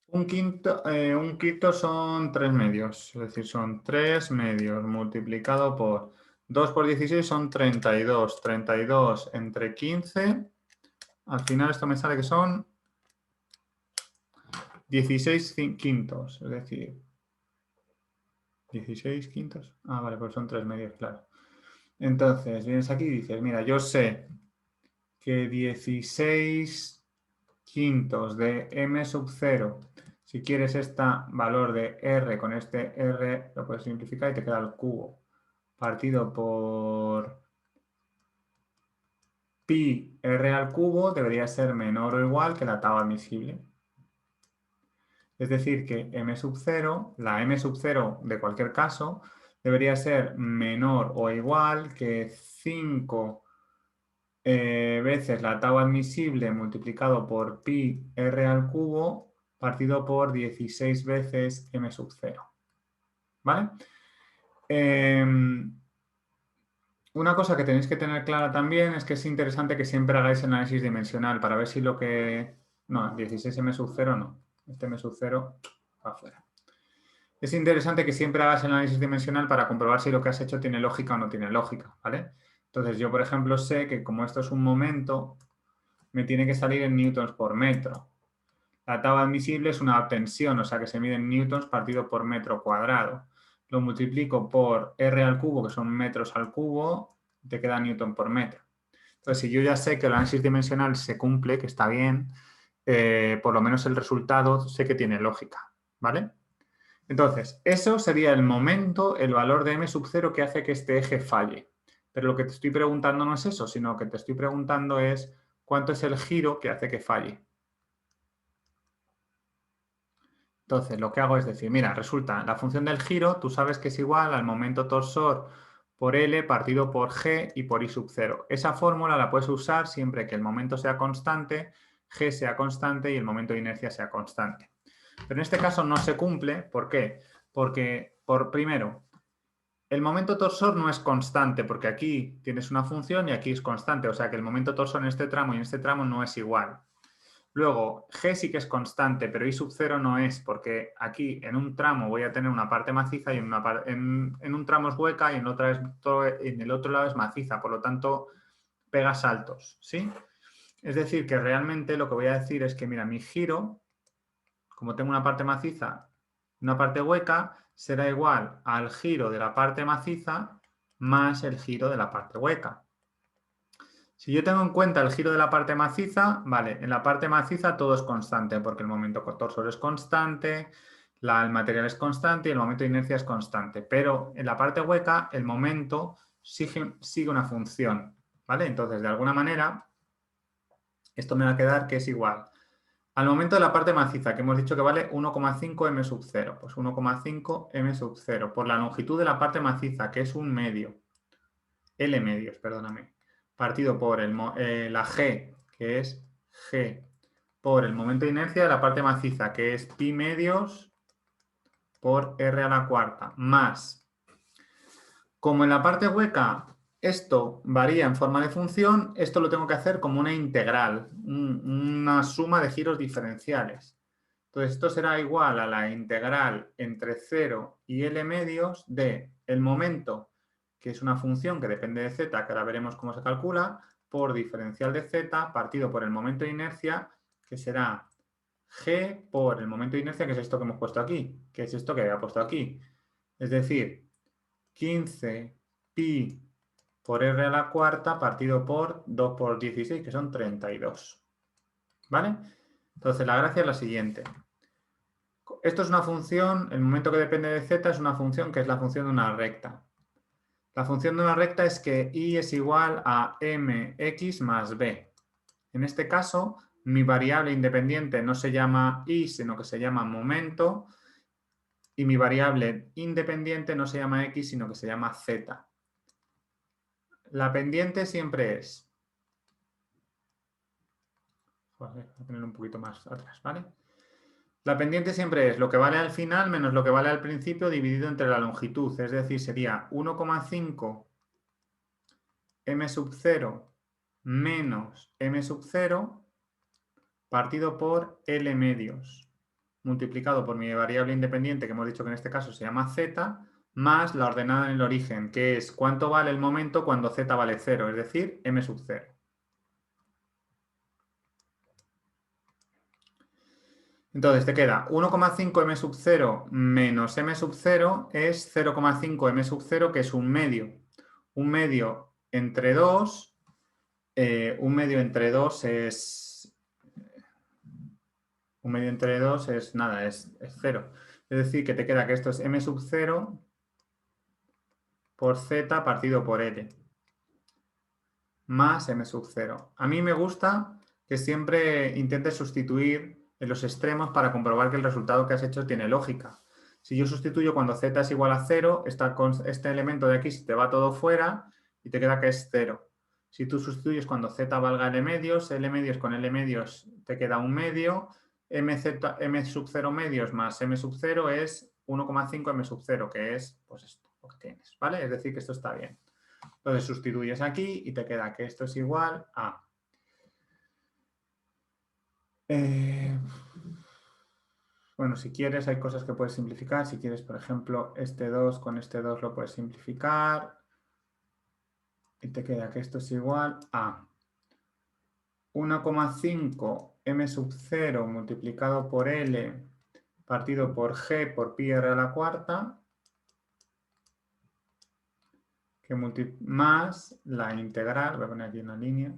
un quinto son 3 medios, es decir, son 3 medios multiplicado por 2 por 16 son 32. 32 entre 15, al final esto me sale que son 16 quintos, es decir, 16 quintos. Ah, vale, pues son 3 medios, claro. Entonces, vienes aquí y dices, mira, yo sé que 16 quintos de m sub 0, si quieres este valor de r con este r, lo puedes simplificar y te queda el cubo partido por pi r al cubo debería ser menor o igual que la tau admisible. Es decir, que m sub 0, la m sub 0 de cualquier caso, debería ser menor o igual que 5 veces la tau admisible multiplicado por pi r al cubo partido por 16 veces m sub 0. ¿Vale? Una cosa que tenéis que tener clara también es que es interesante que siempre hagáis análisis dimensional para ver si lo que... No, 16 m sub 0 no. Este m sub 0 va afuera. Es interesante que siempre hagas el análisis dimensional para comprobar si lo que has hecho tiene lógica o no tiene lógica, ¿vale? Entonces yo, por ejemplo, sé que como esto es un momento, me tiene que salir en newtons por metro. La tabla admisible es una tensión, o sea que se mide en newtons partido por metro cuadrado. Lo multiplico por R al cubo, que son metros al cubo, te queda newton por metro. Entonces, si yo ya sé que el análisis dimensional se cumple, que está bien, por lo menos el resultado sé que tiene lógica, ¿vale? Entonces, eso sería el momento, el valor de m sub 0 que hace que este eje falle. Pero lo que te estoy preguntando no es eso, sino que te estoy preguntando es cuánto es el giro que hace que falle. Entonces, lo que hago es decir, mira, resulta, la función del giro, tú sabes que es igual al momento torsor por L partido por G y por I sub 0. Esa fórmula la puedes usar siempre que el momento sea constante, G sea constante y el momento de inercia sea constante. Pero en este caso no se cumple. ¿Por qué? Porque, primero, el momento torsor no es constante, porque aquí tienes una función y aquí es constante. O sea que el momento torsor en este tramo y en este tramo no es igual. Luego, G sí que es constante, pero I sub 0 no es, porque aquí en un tramo voy a tener una parte maciza y en un tramo es hueca y en el otro lado es maciza. Por lo tanto, pega saltos, ¿sí? Es decir, que realmente lo que voy a decir es que, mira, mi giro, como tengo una parte maciza y una parte hueca, será igual al giro de la parte maciza más el giro de la parte hueca. Si yo tengo en cuenta el giro de la parte maciza, vale, en la parte maciza todo es constante porque el momento torsor es constante, el material es constante y el momento de inercia es constante. Pero en la parte hueca el momento sigue una función, ¿vale? Entonces, de alguna manera, esto me va a quedar que es igual al momento de la parte maciza, que hemos dicho que vale 1,5 m sub 0. Pues 1,5 m sub 0 por la longitud de la parte maciza, que es un medio. L medios, perdóname. Partido por la G, que es G, por el momento de inercia de la parte maciza, que es pi medios por R a la cuarta, más. Como en la parte hueca esto varía en forma de función, esto lo tengo que hacer como una integral, una suma de giros diferenciales. Entonces, esto será igual a la integral entre 0 y L medios de el momento, que es una función que depende de z, que ahora veremos cómo se calcula, por diferencial de z partido por el momento de inercia, que será g por el momento de inercia, que es esto que hemos puesto aquí, que es esto que había puesto aquí. Es decir, 15 pi por r a la cuarta partido por 2 por 16, que son 32. ¿Vale? Entonces, la gracia es la siguiente. Esto es una función, el momento que depende de z es una función que es la función de una recta. La función de una recta es que y es igual a mx más b. En este caso, mi variable independiente no se llama y, sino que se llama momento, y mi variable independiente no se llama x, sino que se llama z. La pendiente siempre es... Joder, voy a poner un poquito más atrás, ¿vale? La pendiente siempre es lo que vale al final menos lo que vale al principio dividido entre la longitud, es decir, sería 1,5 m sub 0 menos m sub 0 partido por L medios, multiplicado por mi variable independiente, que hemos dicho que en este caso se llama z, más la ordenada en el origen, que es cuánto vale el momento cuando z vale 0, es decir, m sub 0. Entonces te queda 1,5 m sub 0 menos m sub 0 es 0,5 m sub 0, que es un medio. Un medio entre 2, un medio entre 2 es... Un medio entre 2 es nada, es 0. Es decir, que te queda que esto es m sub 0 por z partido por L más m sub 0. A mí me gusta que siempre intentes sustituir en los extremos para comprobar que el resultado que has hecho tiene lógica. Si yo sustituyo cuando z es igual a 0, este elemento de aquí se te va todo fuera y te queda que es 0. Si tú sustituyes cuando z valga L medios con L medios te queda un medio, m sub 0 medios más m sub 0 es 1,5 m sub 0, que es pues esto, lo que tienes, ¿vale? Es decir, que esto está bien. Entonces sustituyes aquí y te queda que esto es igual a... bueno, si quieres hay cosas que puedes simplificar. Si quieres, por ejemplo, este 2 con este 2 lo puedes simplificar. Y te queda que esto es igual a 1,5 m sub 0 multiplicado por L partido por G por pi r a la cuarta, que más la integral, voy a poner aquí una línea,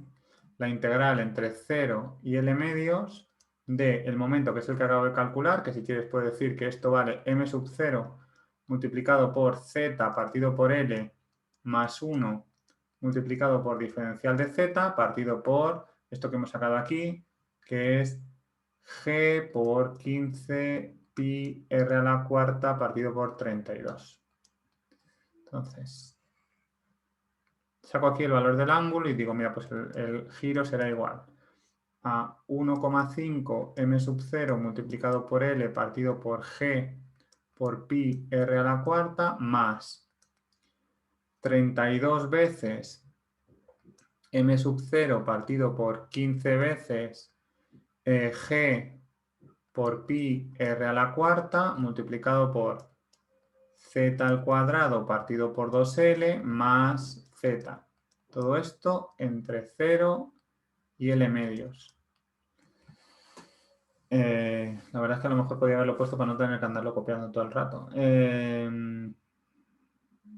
la integral entre 0 y L medios del momento, que es el que acabo de calcular, que si quieres puedes decir que esto vale m sub 0 multiplicado por z partido por L más 1 multiplicado por diferencial de z partido por esto que hemos sacado aquí, que es g por 15 pi r a la cuarta partido por 32. Entonces, saco aquí el valor del ángulo y digo, mira, pues el giro será igual a 1,5 m sub 0 multiplicado por L partido por G por pi r a la cuarta más 32 veces m sub 0 partido por 15 veces G por pi r a la cuarta multiplicado por z al cuadrado partido por 2L más z. Todo esto entre 0 y L medios. La verdad es que a lo mejor podría haberlo puesto para no tener que andarlo copiando todo el rato.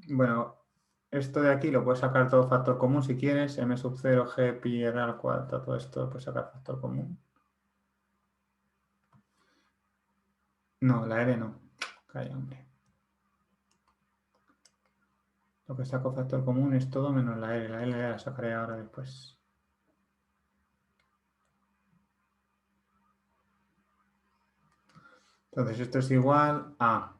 Bueno, esto de aquí lo puedes sacar todo factor común si quieres. M sub 0, G, pi, r al cuadrado, todo esto lo puedes sacar factor común. No, la R no. Calla, hombre. Lo que saco factor común es todo menos la L. La L la sacaré ahora después. Entonces esto es igual a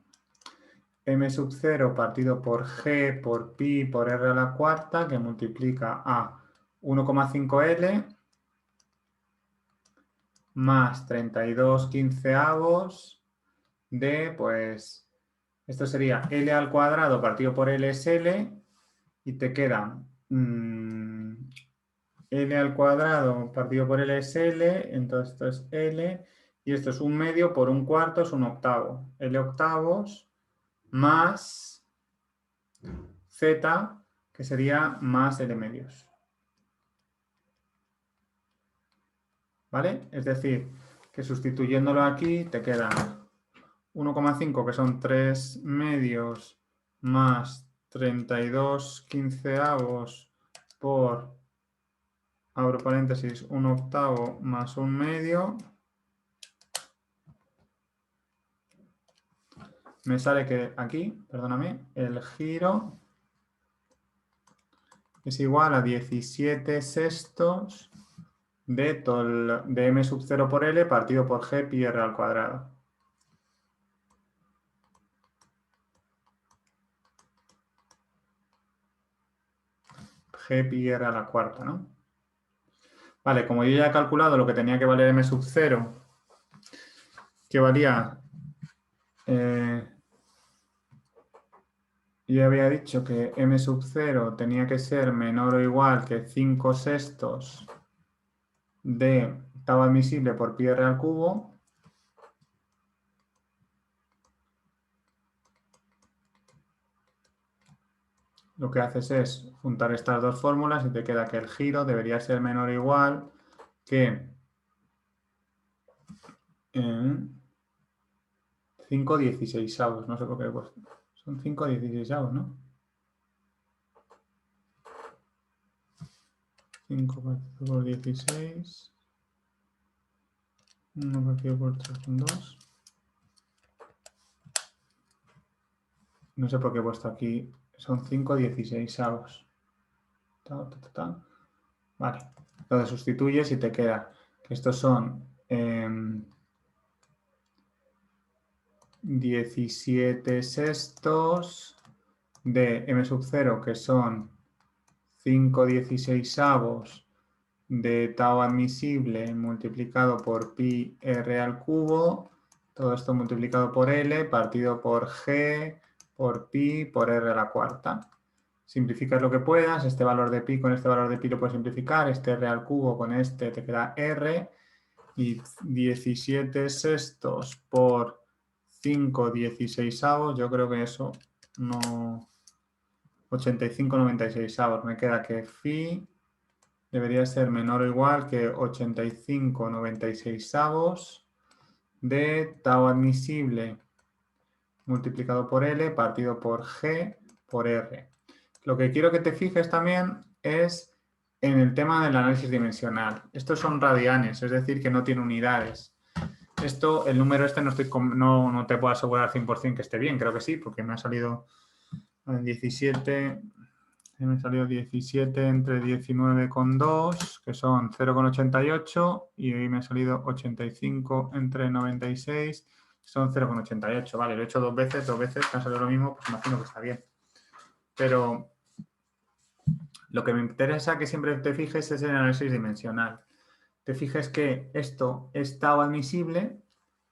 m sub 0 partido por g por pi por r a la cuarta, que multiplica a 1,5L más 32 quinceavos de, pues, esto sería L al cuadrado partido por L es L, y te queda L al cuadrado partido por L es L, entonces esto es L, y esto es un medio por un cuarto, es un octavo. L octavos más Z, que sería más L medios. ¿Vale? Es decir, que sustituyéndolo aquí te queda 1,5, que son 3 medios, más 32 quinceavos por, abro paréntesis, un octavo más un medio. Me sale que aquí, perdóname, el giro es igual a 17 sextos de m sub 0 por L partido por G pi r al cuadrado. G pi r a la cuarta, ¿no? Vale, como yo ya he calculado lo que tenía que valer m sub 0, que valía... yo había dicho que m sub 0 tenía que ser menor o igual que 5 sextos de tau admisible por pi r al cubo. Lo que haces es juntar estas dos fórmulas y te queda que el giro debería ser menor o igual que 5/16avos. No sé por qué he puesto. Son 5/16avos, ¿no? 5 partido por 16. 1 partido por 3 son 2. No sé por qué he puesto aquí. Son 5/16avos. Vale. Entonces sustituyes y te queda que estos son 17 sextos de m sub 0, que son 5/16avos de tau admisible multiplicado por pi r al cubo, todo esto multiplicado por L, partido por G, por pi, por r a la cuarta. Simplificas lo que puedas, este valor de pi con este valor de pi lo puedes simplificar, este r al cubo con este te queda r, y 17 sextos por 5/16avos, yo creo que eso no 85,96avos. Me queda que phi debería ser menor o igual que 85,96avos de tau admisible multiplicado por L partido por G por R. Lo que quiero que te fijes también es en el tema del análisis dimensional. Estos son radianes, es decir, que no tiene unidades. Esto, el número este no te puedo asegurar 100% que esté bien, creo que sí, porque me ha salido 17, me salió 17 entre 19,2, que son 0,88, y hoy me ha salido 85 entre 96, son 0,88. Vale, lo he hecho dos veces, me ha salido lo mismo, pues imagino que está bien. Pero lo que me interesa que siempre te fijes es el análisis dimensional. Te fijes que esto es tau admisible,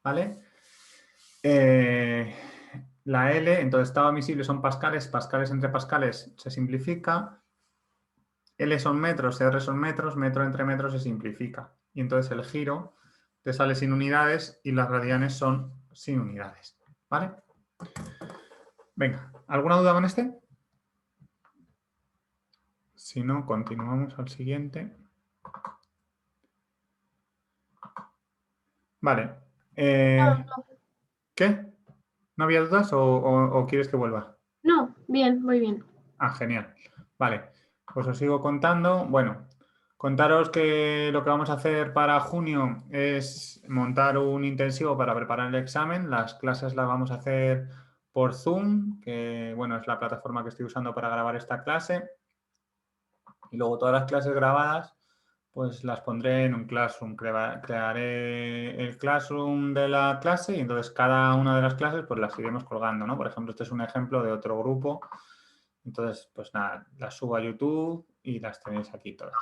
¿vale? La L, entonces tau admisible son pascales, pascales entre pascales se simplifica, L son metros, R son metros, metro entre metros se simplifica. Y entonces el giro te sale sin unidades y las radianes son sin unidades, ¿vale? Venga, ¿alguna duda con este? Si no, continuamos al siguiente. Vale. ¿Qué? ¿No había dudas o quieres que vuelva?
No, bien, muy bien.
Ah, genial. Vale, pues os sigo contando. Bueno, contaros que lo que vamos a hacer para junio es montar un intensivo para preparar el examen. Las clases las vamos a hacer por Zoom, que bueno, es la plataforma que estoy usando para grabar esta clase. Y luego todas las clases grabadas, pues las pondré en un Classroom. Crearé el Classroom de la clase y entonces cada una de las clases pues las iremos colgando, ¿no? Por ejemplo, este es un ejemplo de otro grupo. Entonces, pues nada, las subo a YouTube y las tenéis aquí todas.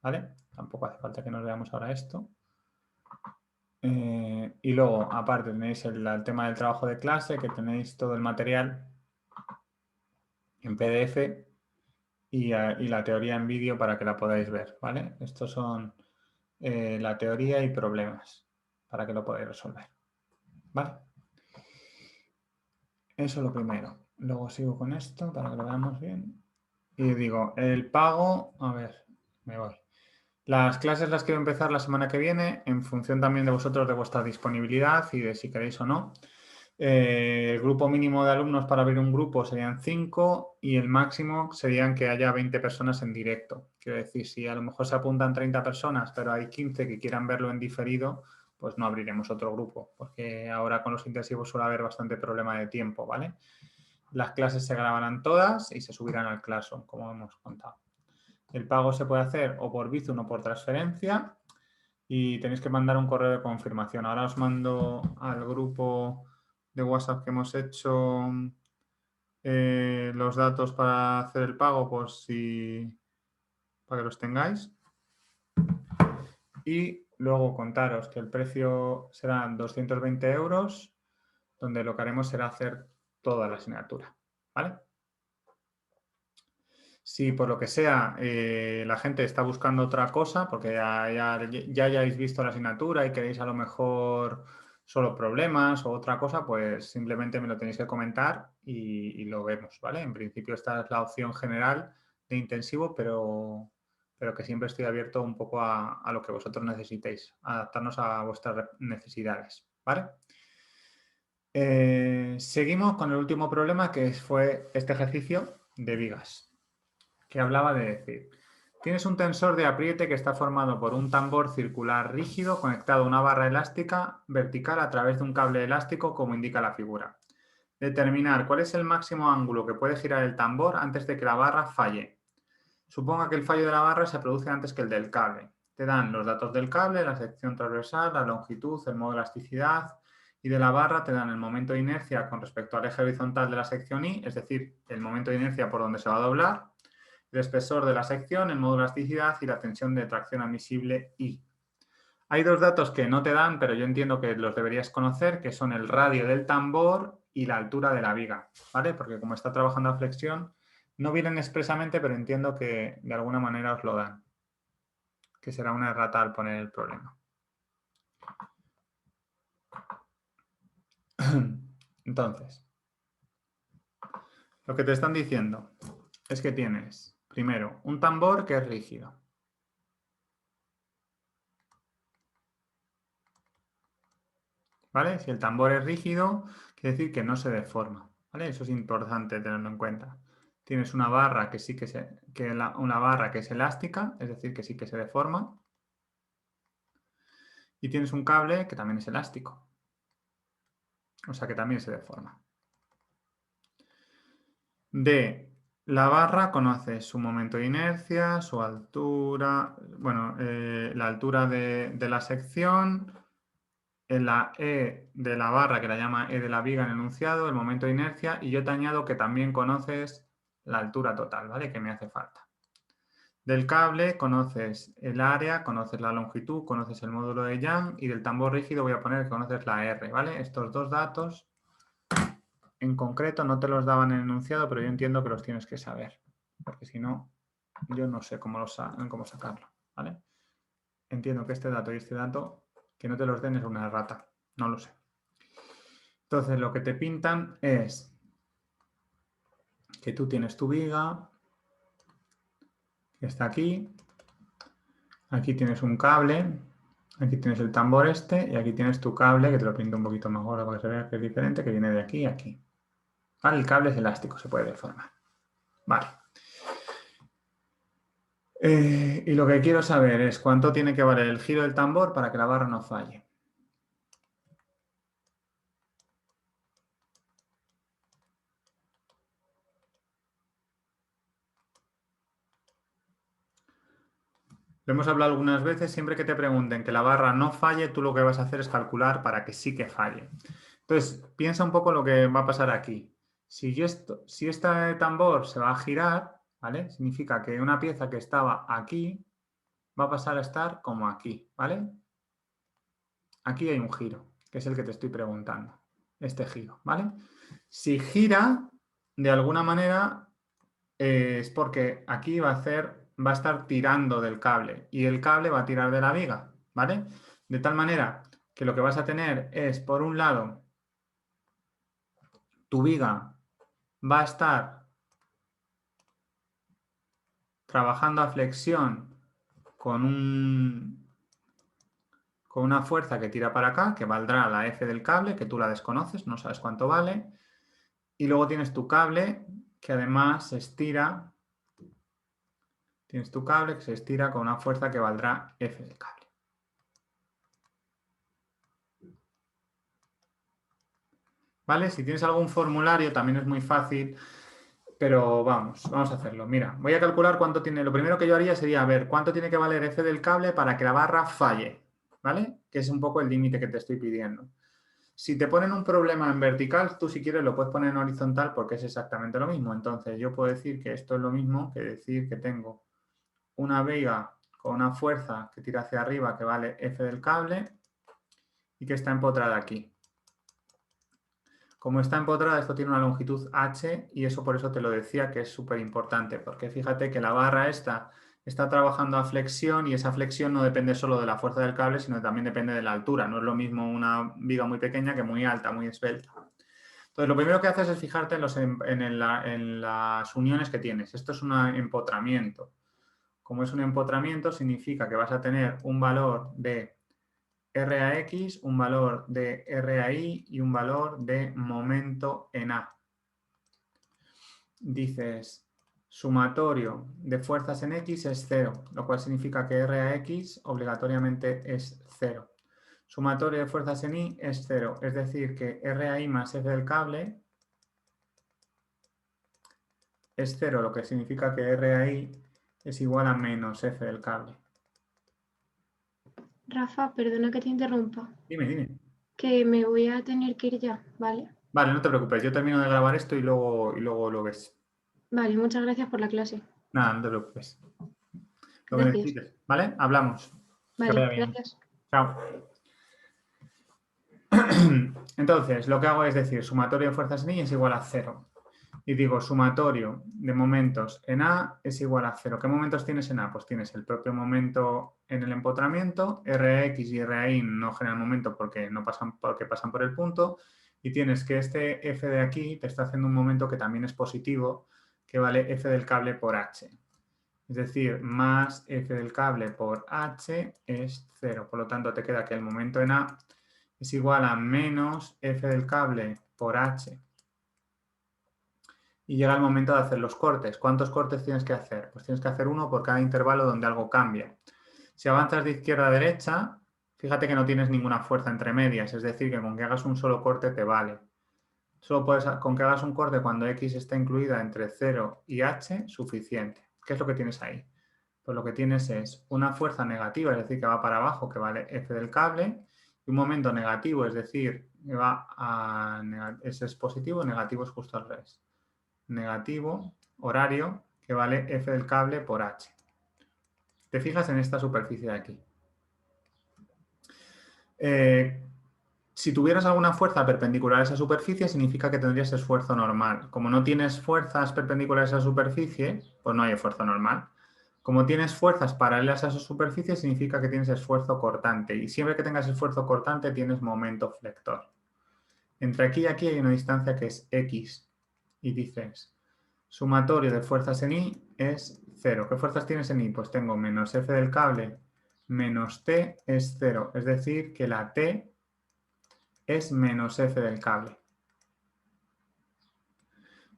¿Vale? Tampoco hace falta que nos veamos ahora esto. Y luego, aparte, tenéis el tema del trabajo de clase, que tenéis todo el material en PDF y la teoría en vídeo para que la podáis ver, ¿vale? Estos son la teoría y problemas para que lo podáis resolver, ¿vale? Eso es lo primero. Luego sigo con esto para que lo veamos bien. Y digo, el pago, a ver, me voy. Las clases las quiero empezar la semana que viene en función también de vosotros, de vuestra disponibilidad y de si queréis o no. El grupo mínimo de alumnos para abrir un grupo serían 5 y el máximo serían que haya 20 personas en directo. Quiero decir, si a lo mejor se apuntan 30 personas, pero hay 15 que quieran verlo en diferido, pues no abriremos otro grupo, porque ahora con los intensivos suele haber bastante problema de tiempo, ¿vale? Las clases se grabarán todas y se subirán al Classroom, como hemos contado. El pago se puede hacer o por Bizum o por transferencia y tenéis que mandar un correo de confirmación. Ahora os mando al grupo de WhatsApp que hemos hecho los datos para hacer el pago, para que los tengáis. Y luego contaros que el precio serán 220 €, donde lo que haremos será hacer toda la asignatura, ¿vale? Si por lo que sea la gente está buscando otra cosa, porque ya hayáis visto la asignatura y queréis a lo mejor solo problemas o otra cosa, pues simplemente me lo tenéis que comentar y lo vemos, ¿vale? En principio esta es la opción general de intensivo, pero que siempre estoy abierto un poco a lo que vosotros necesitéis, adaptarnos a vuestras necesidades, ¿vale? Seguimos con el último problema que fue este ejercicio de vigas, que hablaba de decir, tienes un tensor de apriete que está formado por un tambor circular rígido conectado a una barra elástica vertical a través de un cable elástico como indica la figura. Determinar cuál es el máximo ángulo que puede girar el tambor antes de que la barra falle. Suponga que el fallo de la barra se produce antes que el del cable. Te dan los datos del cable, la sección transversal, la longitud, el modo de elasticidad y de la barra te dan el momento de inercia con respecto al eje horizontal de la sección Y, es decir, el momento de inercia por donde se va a doblar, el espesor de la sección, el modo de elasticidad y la tensión de tracción admisible I. Hay dos datos que no te dan, pero yo entiendo que los deberías conocer, que son el radio del tambor y la altura de la viga, ¿vale? Porque como está trabajando a flexión, no vienen expresamente, pero entiendo que de alguna manera os lo dan, que será una errata al poner el problema. Entonces, Lo que te están diciendo es que tienes, primero, un tambor que es rígido. ¿Vale? Si el tambor es rígido, quiere decir que no se deforma. ¿Vale? Eso es importante tenerlo en cuenta. Tienes una barra que sí una barra que es elástica, es decir, que sí que se deforma. Y tienes un cable que también es elástico. O sea que también se deforma. De la barra conoces su momento de inercia, su altura, bueno, la altura de la sección, en la E de la barra, que la llama E de la viga en el enunciado, el momento de inercia, y yo te añado que también conoces la altura total, ¿vale? Que me hace falta. Del cable conoces el área, conoces la longitud, conoces el módulo de Young, y del tambor rígido voy a poner que conoces la R, ¿vale? Estos dos datos en concreto no te los daban en el enunciado, pero yo entiendo que los tienes que saber, porque si no, yo no sé cómo sacarlo, ¿vale? Entiendo que este dato y este dato, que no te los den es una errata, no lo sé. Entonces, lo que te pintan es que tú tienes tu viga, que está aquí tienes un cable, aquí tienes el tambor este, y aquí tienes tu cable, que te lo pinto un poquito mejor para que se vea que es diferente, que viene de aquí a aquí. ¿Vale? El cable es elástico, se puede deformar. Vale. Y lo que quiero saber es cuánto tiene que valer el giro del tambor para que la barra no falle. Lo hemos hablado algunas veces, siempre que te pregunten que la barra no falle, tú lo que vas a hacer es calcular para que sí que falle. Entonces, piensa un poco lo que va a pasar aquí. Si este tambor se va a girar, ¿vale? Significa que una pieza que estaba aquí va a pasar a estar como aquí, ¿vale? Aquí hay un giro, que es el que te estoy preguntando. Este giro, ¿vale? Si gira, de alguna manera, es porque aquí va a estar tirando del cable y el cable va a tirar de la viga, ¿vale? De tal manera que lo que vas a tener es, por un lado, tu viga va a estar trabajando a flexión con una fuerza que tira para acá, que valdrá la F del cable, que tú la desconoces, no sabes cuánto vale. Y luego tienes tu cable, que además se estira. Tienes tu cable que se estira con una fuerza que valdrá F del cable. ¿Vale? Si tienes algún formulario también es muy fácil, pero vamos a hacerlo. Mira, voy a calcular cuánto tiene. Lo primero que yo haría sería ver cuánto tiene que valer F del cable para que la barra falle, ¿vale? Que es un poco el límite que te estoy pidiendo. Si te ponen un problema en vertical, tú si quieres lo puedes poner en horizontal porque es exactamente lo mismo. Entonces yo puedo decir que esto es lo mismo que decir que tengo una viga con una fuerza que tira hacia arriba que vale F del cable y que está empotrada aquí. Como está empotrada, esto tiene una longitud h y eso por eso te lo decía que es súper importante, porque fíjate que la barra esta está trabajando a flexión y esa flexión no depende solo de la fuerza del cable, sino también depende de la altura. No es lo mismo una viga muy pequeña que muy alta, muy esbelta. Entonces, lo primero que haces es fijarte en las uniones que tienes. Esto es un empotramiento. Como es un empotramiento, significa que vas a tener un valor de RAX, un valor de RAY y un valor de momento en A. Dices, sumatorio de fuerzas en X es 0, lo cual significa que RAX obligatoriamente es 0. Sumatorio de fuerzas en Y es 0, es decir, que RAY más F del cable es 0, lo que significa que RAY es igual a menos F del cable.
Rafa, perdona que te interrumpa,
Dime.
que me voy a tener que ir ya, ¿vale?
Vale, no te preocupes, yo termino de grabar esto y luego lo ves.
Vale, muchas gracias por la clase.
Nada, no te preocupes. Lo que
Gracias.
necesites, ¿vale? Hablamos. Que vaya
Vale,
bien.
gracias.
Chao. Entonces, lo que hago es decir, sumatorio de fuerzas en Y es igual a 0. Y digo, sumatorio de momentos en A es igual a 0. ¿Qué momentos tienes en A? Pues tienes el propio momento en el empotramiento, RX y RAY no generan momento porque pasan por el punto, y tienes que este F de aquí te está haciendo un momento que también es positivo, que vale F del cable por H. Es decir, más F del cable por H es 0. Por lo tanto, te queda que el momento en A es igual a menos F del cable por H. Y llega el momento de hacer los cortes. ¿Cuántos cortes tienes que hacer? Pues tienes que hacer uno por cada intervalo donde algo cambia. Si avanzas de izquierda a derecha, fíjate que no tienes ninguna fuerza entre medias, es decir, que con que hagas un solo corte te vale. Solo puedes, con que hagas un corte cuando X está incluida entre 0 y H, suficiente. ¿Qué es lo que tienes ahí? Pues lo que tienes es una fuerza negativa, es decir, que va para abajo, que vale F del cable, y un momento negativo, es decir, que va a... Ese es positivo, negativo es justo al revés. Negativo, horario, que vale F del cable por H. Te fijas en esta superficie de aquí. Si tuvieras alguna fuerza perpendicular a esa superficie, significa que tendrías esfuerzo normal. Como no tienes fuerzas perpendiculares a esa superficie, pues no hay esfuerzo normal. Como tienes fuerzas paralelas a esa superficie, significa que tienes esfuerzo cortante. Y siempre que tengas esfuerzo cortante, tienes momento flector. Entre aquí y aquí hay una distancia que es X. Y dices, sumatorio de fuerzas en Y es 0. ¿Qué fuerzas tienes en Y? Pues tengo menos F del cable menos T es 0. Es decir, que la T es menos F del cable.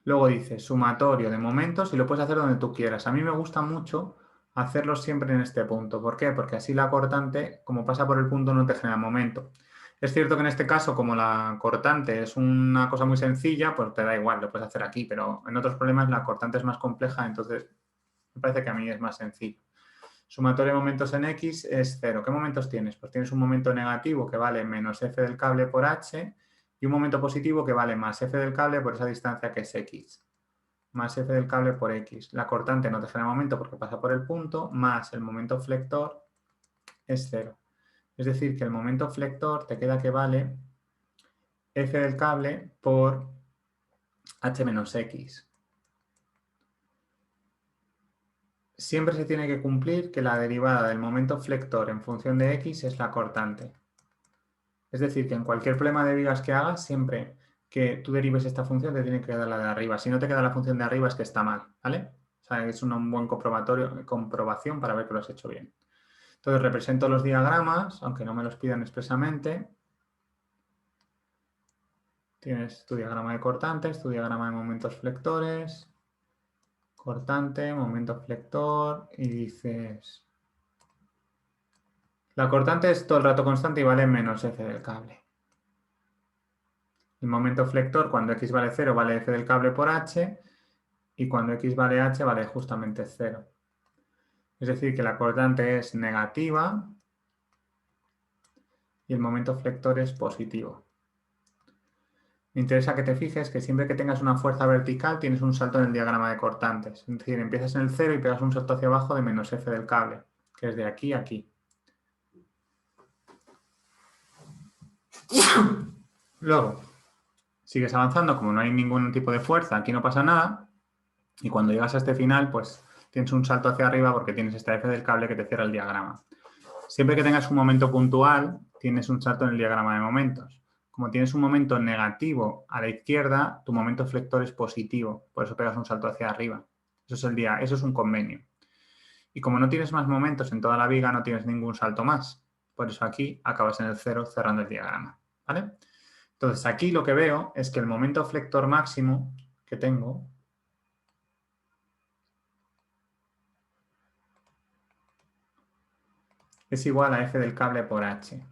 Luego dice sumatorio de momentos y lo puedes hacer donde tú quieras. A mí me gusta mucho hacerlo siempre en este punto. ¿Por qué? Porque así la cortante, como pasa por el punto, no te genera momento. Es cierto que en este caso, como la cortante es una cosa muy sencilla, pues te da igual, lo puedes hacer aquí, pero en otros problemas la cortante es más compleja, entonces me parece que a mí es más sencillo. Sumatorio de momentos en X es 0. ¿Qué momentos tienes? Pues tienes un momento negativo que vale menos F del cable por H y un momento positivo que vale más F del cable por esa distancia que es X. Más F del cable por X. La cortante no te genera momento porque pasa por el punto, más el momento flector es 0. Es decir, que el momento flector te queda que vale F del cable por H menos X. Siempre se tiene que cumplir que la derivada del momento flector en función de X es la cortante. Es decir, que en cualquier problema de vigas que hagas, siempre que tú derives esta función te tiene que quedar la de arriba. Si no te queda la función de arriba es que está mal, ¿vale? O sea, es un buen comprobación para ver que lo has hecho bien. Entonces represento los diagramas, aunque no me los pidan expresamente. Tienes tu diagrama de cortantes, tu diagrama de momentos flectores, cortante, momento flector, y dices... La cortante es todo el rato constante y vale menos F del cable. El momento flector, cuando X vale 0, vale F del cable por H, y cuando X vale H, vale justamente 0. Es decir, que la cortante es negativa y el momento flector es positivo. Me interesa que te fijes que siempre que tengas una fuerza vertical tienes un salto en el diagrama de cortantes. Es decir, empiezas en el 0 y pegas un salto hacia abajo de menos F del cable, que es de aquí a aquí. Luego, sigues avanzando, como no hay ningún tipo de fuerza, aquí no pasa nada. Y cuando llegas a este final, pues tienes un salto hacia arriba porque tienes esta F del cable que te cierra el diagrama. Siempre que tengas un momento puntual, tienes un salto en el diagrama de momentos. Como tienes un momento negativo a la izquierda, tu momento flector es positivo, por eso pegas un salto hacia arriba. Eso es un convenio. Y como no tienes más momentos en toda la viga, no tienes ningún salto más. Por eso aquí acabas en el 0 cerrando el diagrama, ¿vale? Entonces aquí lo que veo es que el momento flector máximo que tengo es igual a F del cable por H.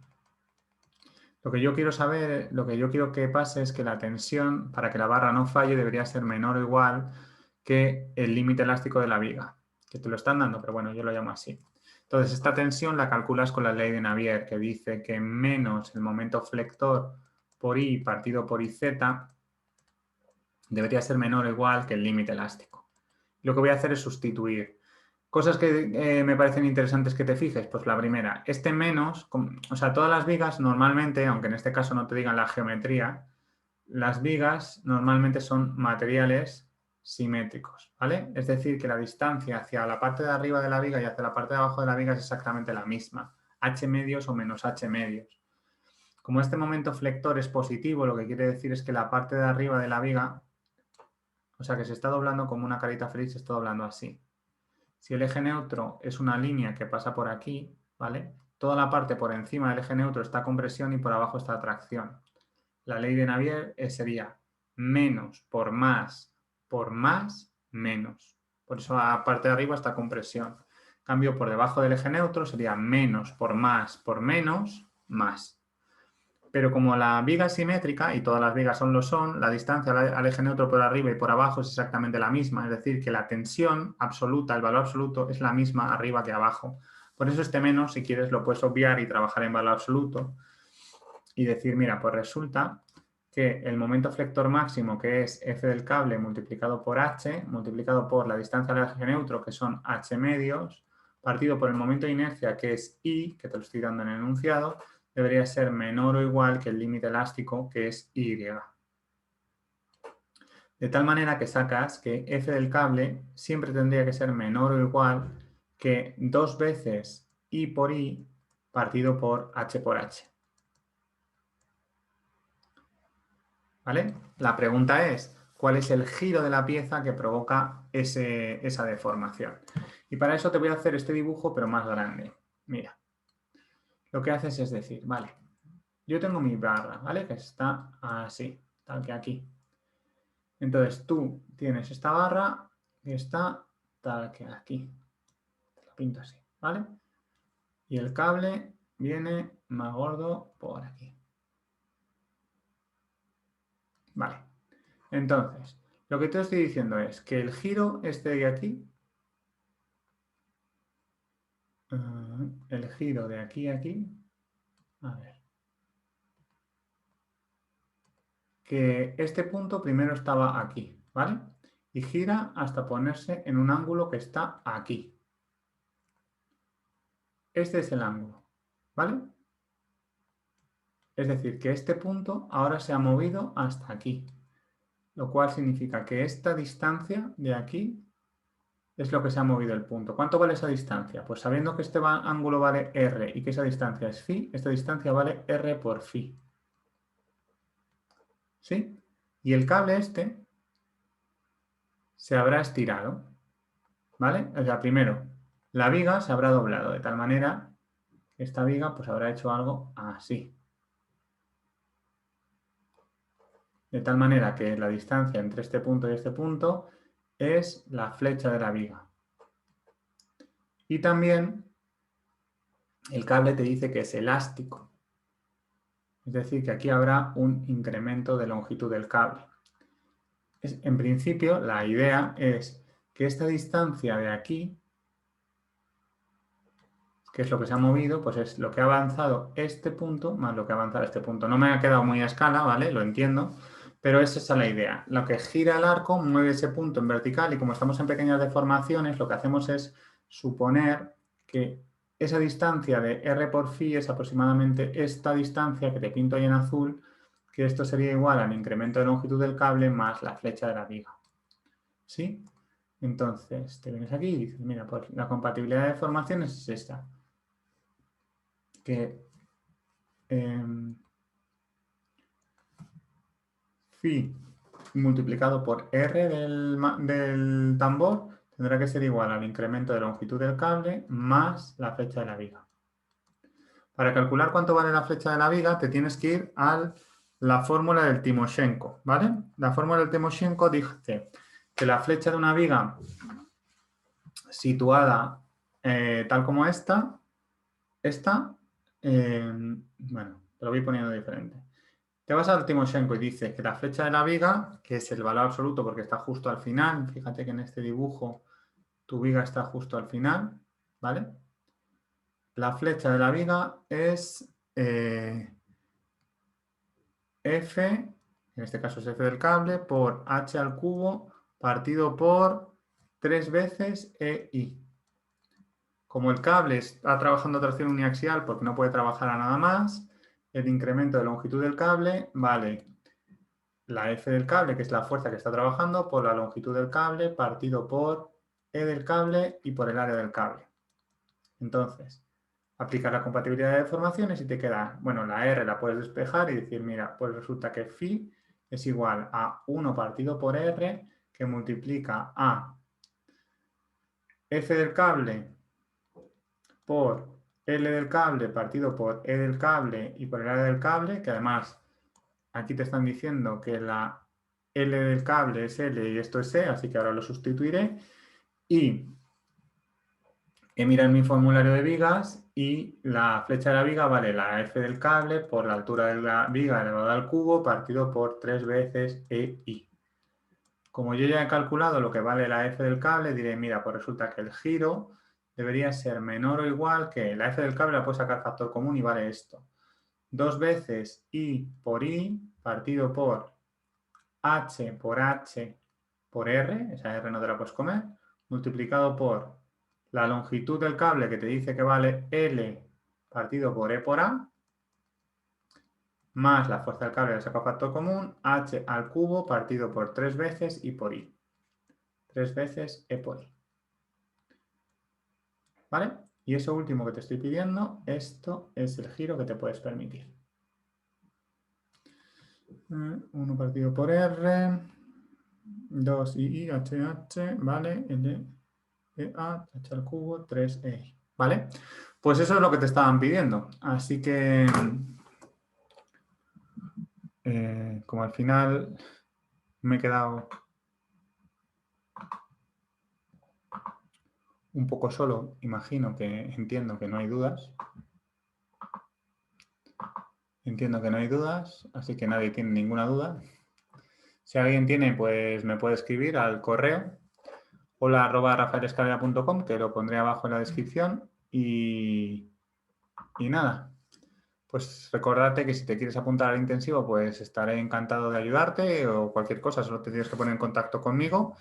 Lo que yo quiero saber, lo que yo quiero que pase es que la tensión, para que la barra no falle, debería ser menor o igual que el límite elástico de la viga, que te lo están dando, pero bueno, yo lo llamo así. Entonces, esta tensión la calculas con la ley de Navier, que dice que menos el momento flector por I partido por IZ debería ser menor o igual que el límite elástico. Lo que voy a hacer es sustituir. Cosas que me parecen interesantes que te fijes, pues la primera, este menos, o sea, todas las vigas normalmente, aunque en este caso no te digan la geometría, las vigas normalmente son materiales simétricos, ¿vale? Es decir, que la distancia hacia la parte de arriba de la viga y hacia la parte de abajo de la viga es exactamente la misma, h medios o menos h medios. Como este momento flector es positivo, lo que quiere decir es que la parte de arriba de la viga, o sea que se está doblando como una carita feliz, se está doblando así. Si el eje neutro es una línea que pasa por aquí, ¿vale? Toda la parte por encima del eje neutro está compresión y por abajo está tracción. La ley de Navier sería menos, más, menos. Por eso la parte de arriba está compresión. En cambio, por debajo del eje neutro sería menos, por menos, más. Pero como la viga es simétrica, y todas las vigas lo son, la distancia al eje neutro por arriba y por abajo es exactamente la misma. Es decir, que la tensión absoluta, el valor absoluto, es la misma arriba que abajo. Por eso este menos, si quieres, lo puedes obviar y trabajar en valor absoluto. Y decir, mira, pues resulta que el momento flector máximo, que es F del cable multiplicado por H, multiplicado por la distancia al eje neutro, que son H medios, partido por el momento de inercia, que es I, que te lo estoy dando en el enunciado, debería ser menor o igual que el límite elástico, que es Y. De tal manera que sacas que F del cable siempre tendría que ser menor o igual que 2 veces I por I partido por H por H. ¿Vale? La pregunta es, ¿cuál es el giro de la pieza que provoca esa deformación? Y para eso te voy a hacer este dibujo, pero más grande. Mira, lo que haces es decir, vale, yo tengo mi barra, ¿vale? Que está así, tal que aquí. Entonces tú tienes esta barra que está tal que aquí. Te lo pinto así, ¿vale? Y el cable viene más gordo por aquí. Vale. Entonces, lo que te estoy diciendo es que el giro este de aquí, el giro de aquí a aquí, a ver, que este punto primero estaba aquí, ¿vale? Y gira hasta ponerse en un ángulo que está aquí. Este es el ángulo, ¿vale? Es decir, que este punto ahora se ha movido hasta aquí, lo cual significa que esta distancia de aquí es lo que se ha movido el punto. ¿Cuánto vale esa distancia? Pues sabiendo que este ángulo vale R y que esa distancia es phi, esta distancia vale R por phi. ¿Sí? Y el cable este se habrá estirado, ¿vale? O sea, primero, la viga se habrá doblado de tal manera que esta viga pues habrá hecho algo así. De tal manera que la distancia entre este punto y este punto es la flecha de la viga. Y también el cable te dice que es elástico. Es decir, que aquí habrá un incremento de longitud del cable. En principio, la idea es que esta distancia de aquí, que es lo que se ha movido, pues es lo que ha avanzado este punto más lo que ha avanzado este punto. No me ha quedado muy a escala, ¿vale? Lo entiendo, pero esa es la idea. Lo que gira el arco mueve ese punto en vertical y como estamos en pequeñas deformaciones, lo que hacemos es suponer que esa distancia de R por phi es aproximadamente esta distancia que te pinto ahí en azul, que esto sería igual al incremento de longitud del cable más la flecha de la viga. ¿Sí? Entonces, te vienes aquí y dices, mira, pues la compatibilidad de deformaciones es esta. Que phi multiplicado por R del tambor tendrá que ser igual al incremento de longitud del cable más la flecha de la viga. Para calcular cuánto vale la flecha de la viga, te tienes que ir a la fórmula del Timoshenko, ¿vale? La fórmula del Timoshenko dice que la flecha de una viga situada tal como esta, bueno, te lo voy poniendo diferente. Te vas al Timoshenko y dice que la flecha de la viga, que es el valor absoluto porque está justo al final, fíjate que en este dibujo tu viga está justo al final, ¿vale? La flecha de la viga es F, en este caso es F del cable, por H al cubo partido por 3 veces EI. Como el cable está trabajando a tracción uniaxial porque no puede trabajar a nada más, el incremento de longitud del cable vale la F del cable, que es la fuerza que está trabajando, por la longitud del cable partido por E del cable y por el área del cable. Entonces, aplicas la compatibilidad de deformaciones y te queda, bueno, la R la puedes despejar y decir, mira, pues resulta que phi es igual a 1 partido por R que multiplica a F del cable por L del cable partido por E del cable y por el área del cable, que además aquí te están diciendo que la L del cable es L y esto es E, así que ahora lo sustituiré. Y he mirado en mi formulario de vigas y la flecha de la viga vale la F del cable por la altura de la viga elevado al cubo partido por 3 veces EI. Como yo ya he calculado lo que vale la F del cable, diré, mira, pues resulta que el giro debería ser menor o igual que la F del cable, la puedo sacar factor común y vale esto. 2 veces I por I partido por H por R, esa R no te la puedes comer, multiplicado por la longitud del cable que te dice que vale L partido por E por A, más la fuerza del cable, le saco factor común, H al cubo partido por 3 veces I por I. 3 veces E por I. ¿Vale? Y eso último que te estoy pidiendo, esto es el giro que te puedes permitir. 1 partido por R, 2 I, H, ¿vale? L, E, A, H al cubo, 3 E. ¿Vale? Pues eso es lo que te estaban pidiendo. Así que, como al final me he quedado un poco solo, entiendo que no hay dudas. Entiendo que no hay dudas, así que nadie tiene ninguna duda. Si alguien tiene, pues me puede escribir al correo hola@rafaelescalera.com, que lo pondré abajo en la descripción. Y nada, pues recordarte que si te quieres apuntar al intensivo, pues estaré encantado de ayudarte o cualquier cosa, solo te tienes que poner en contacto conmigo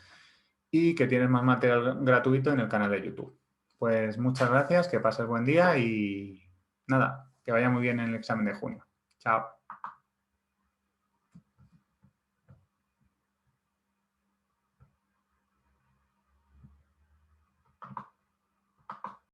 y que tienes más material gratuito en el canal de YouTube. Pues muchas gracias, que pases buen día y nada, que vaya muy bien en el examen de junio. Chao.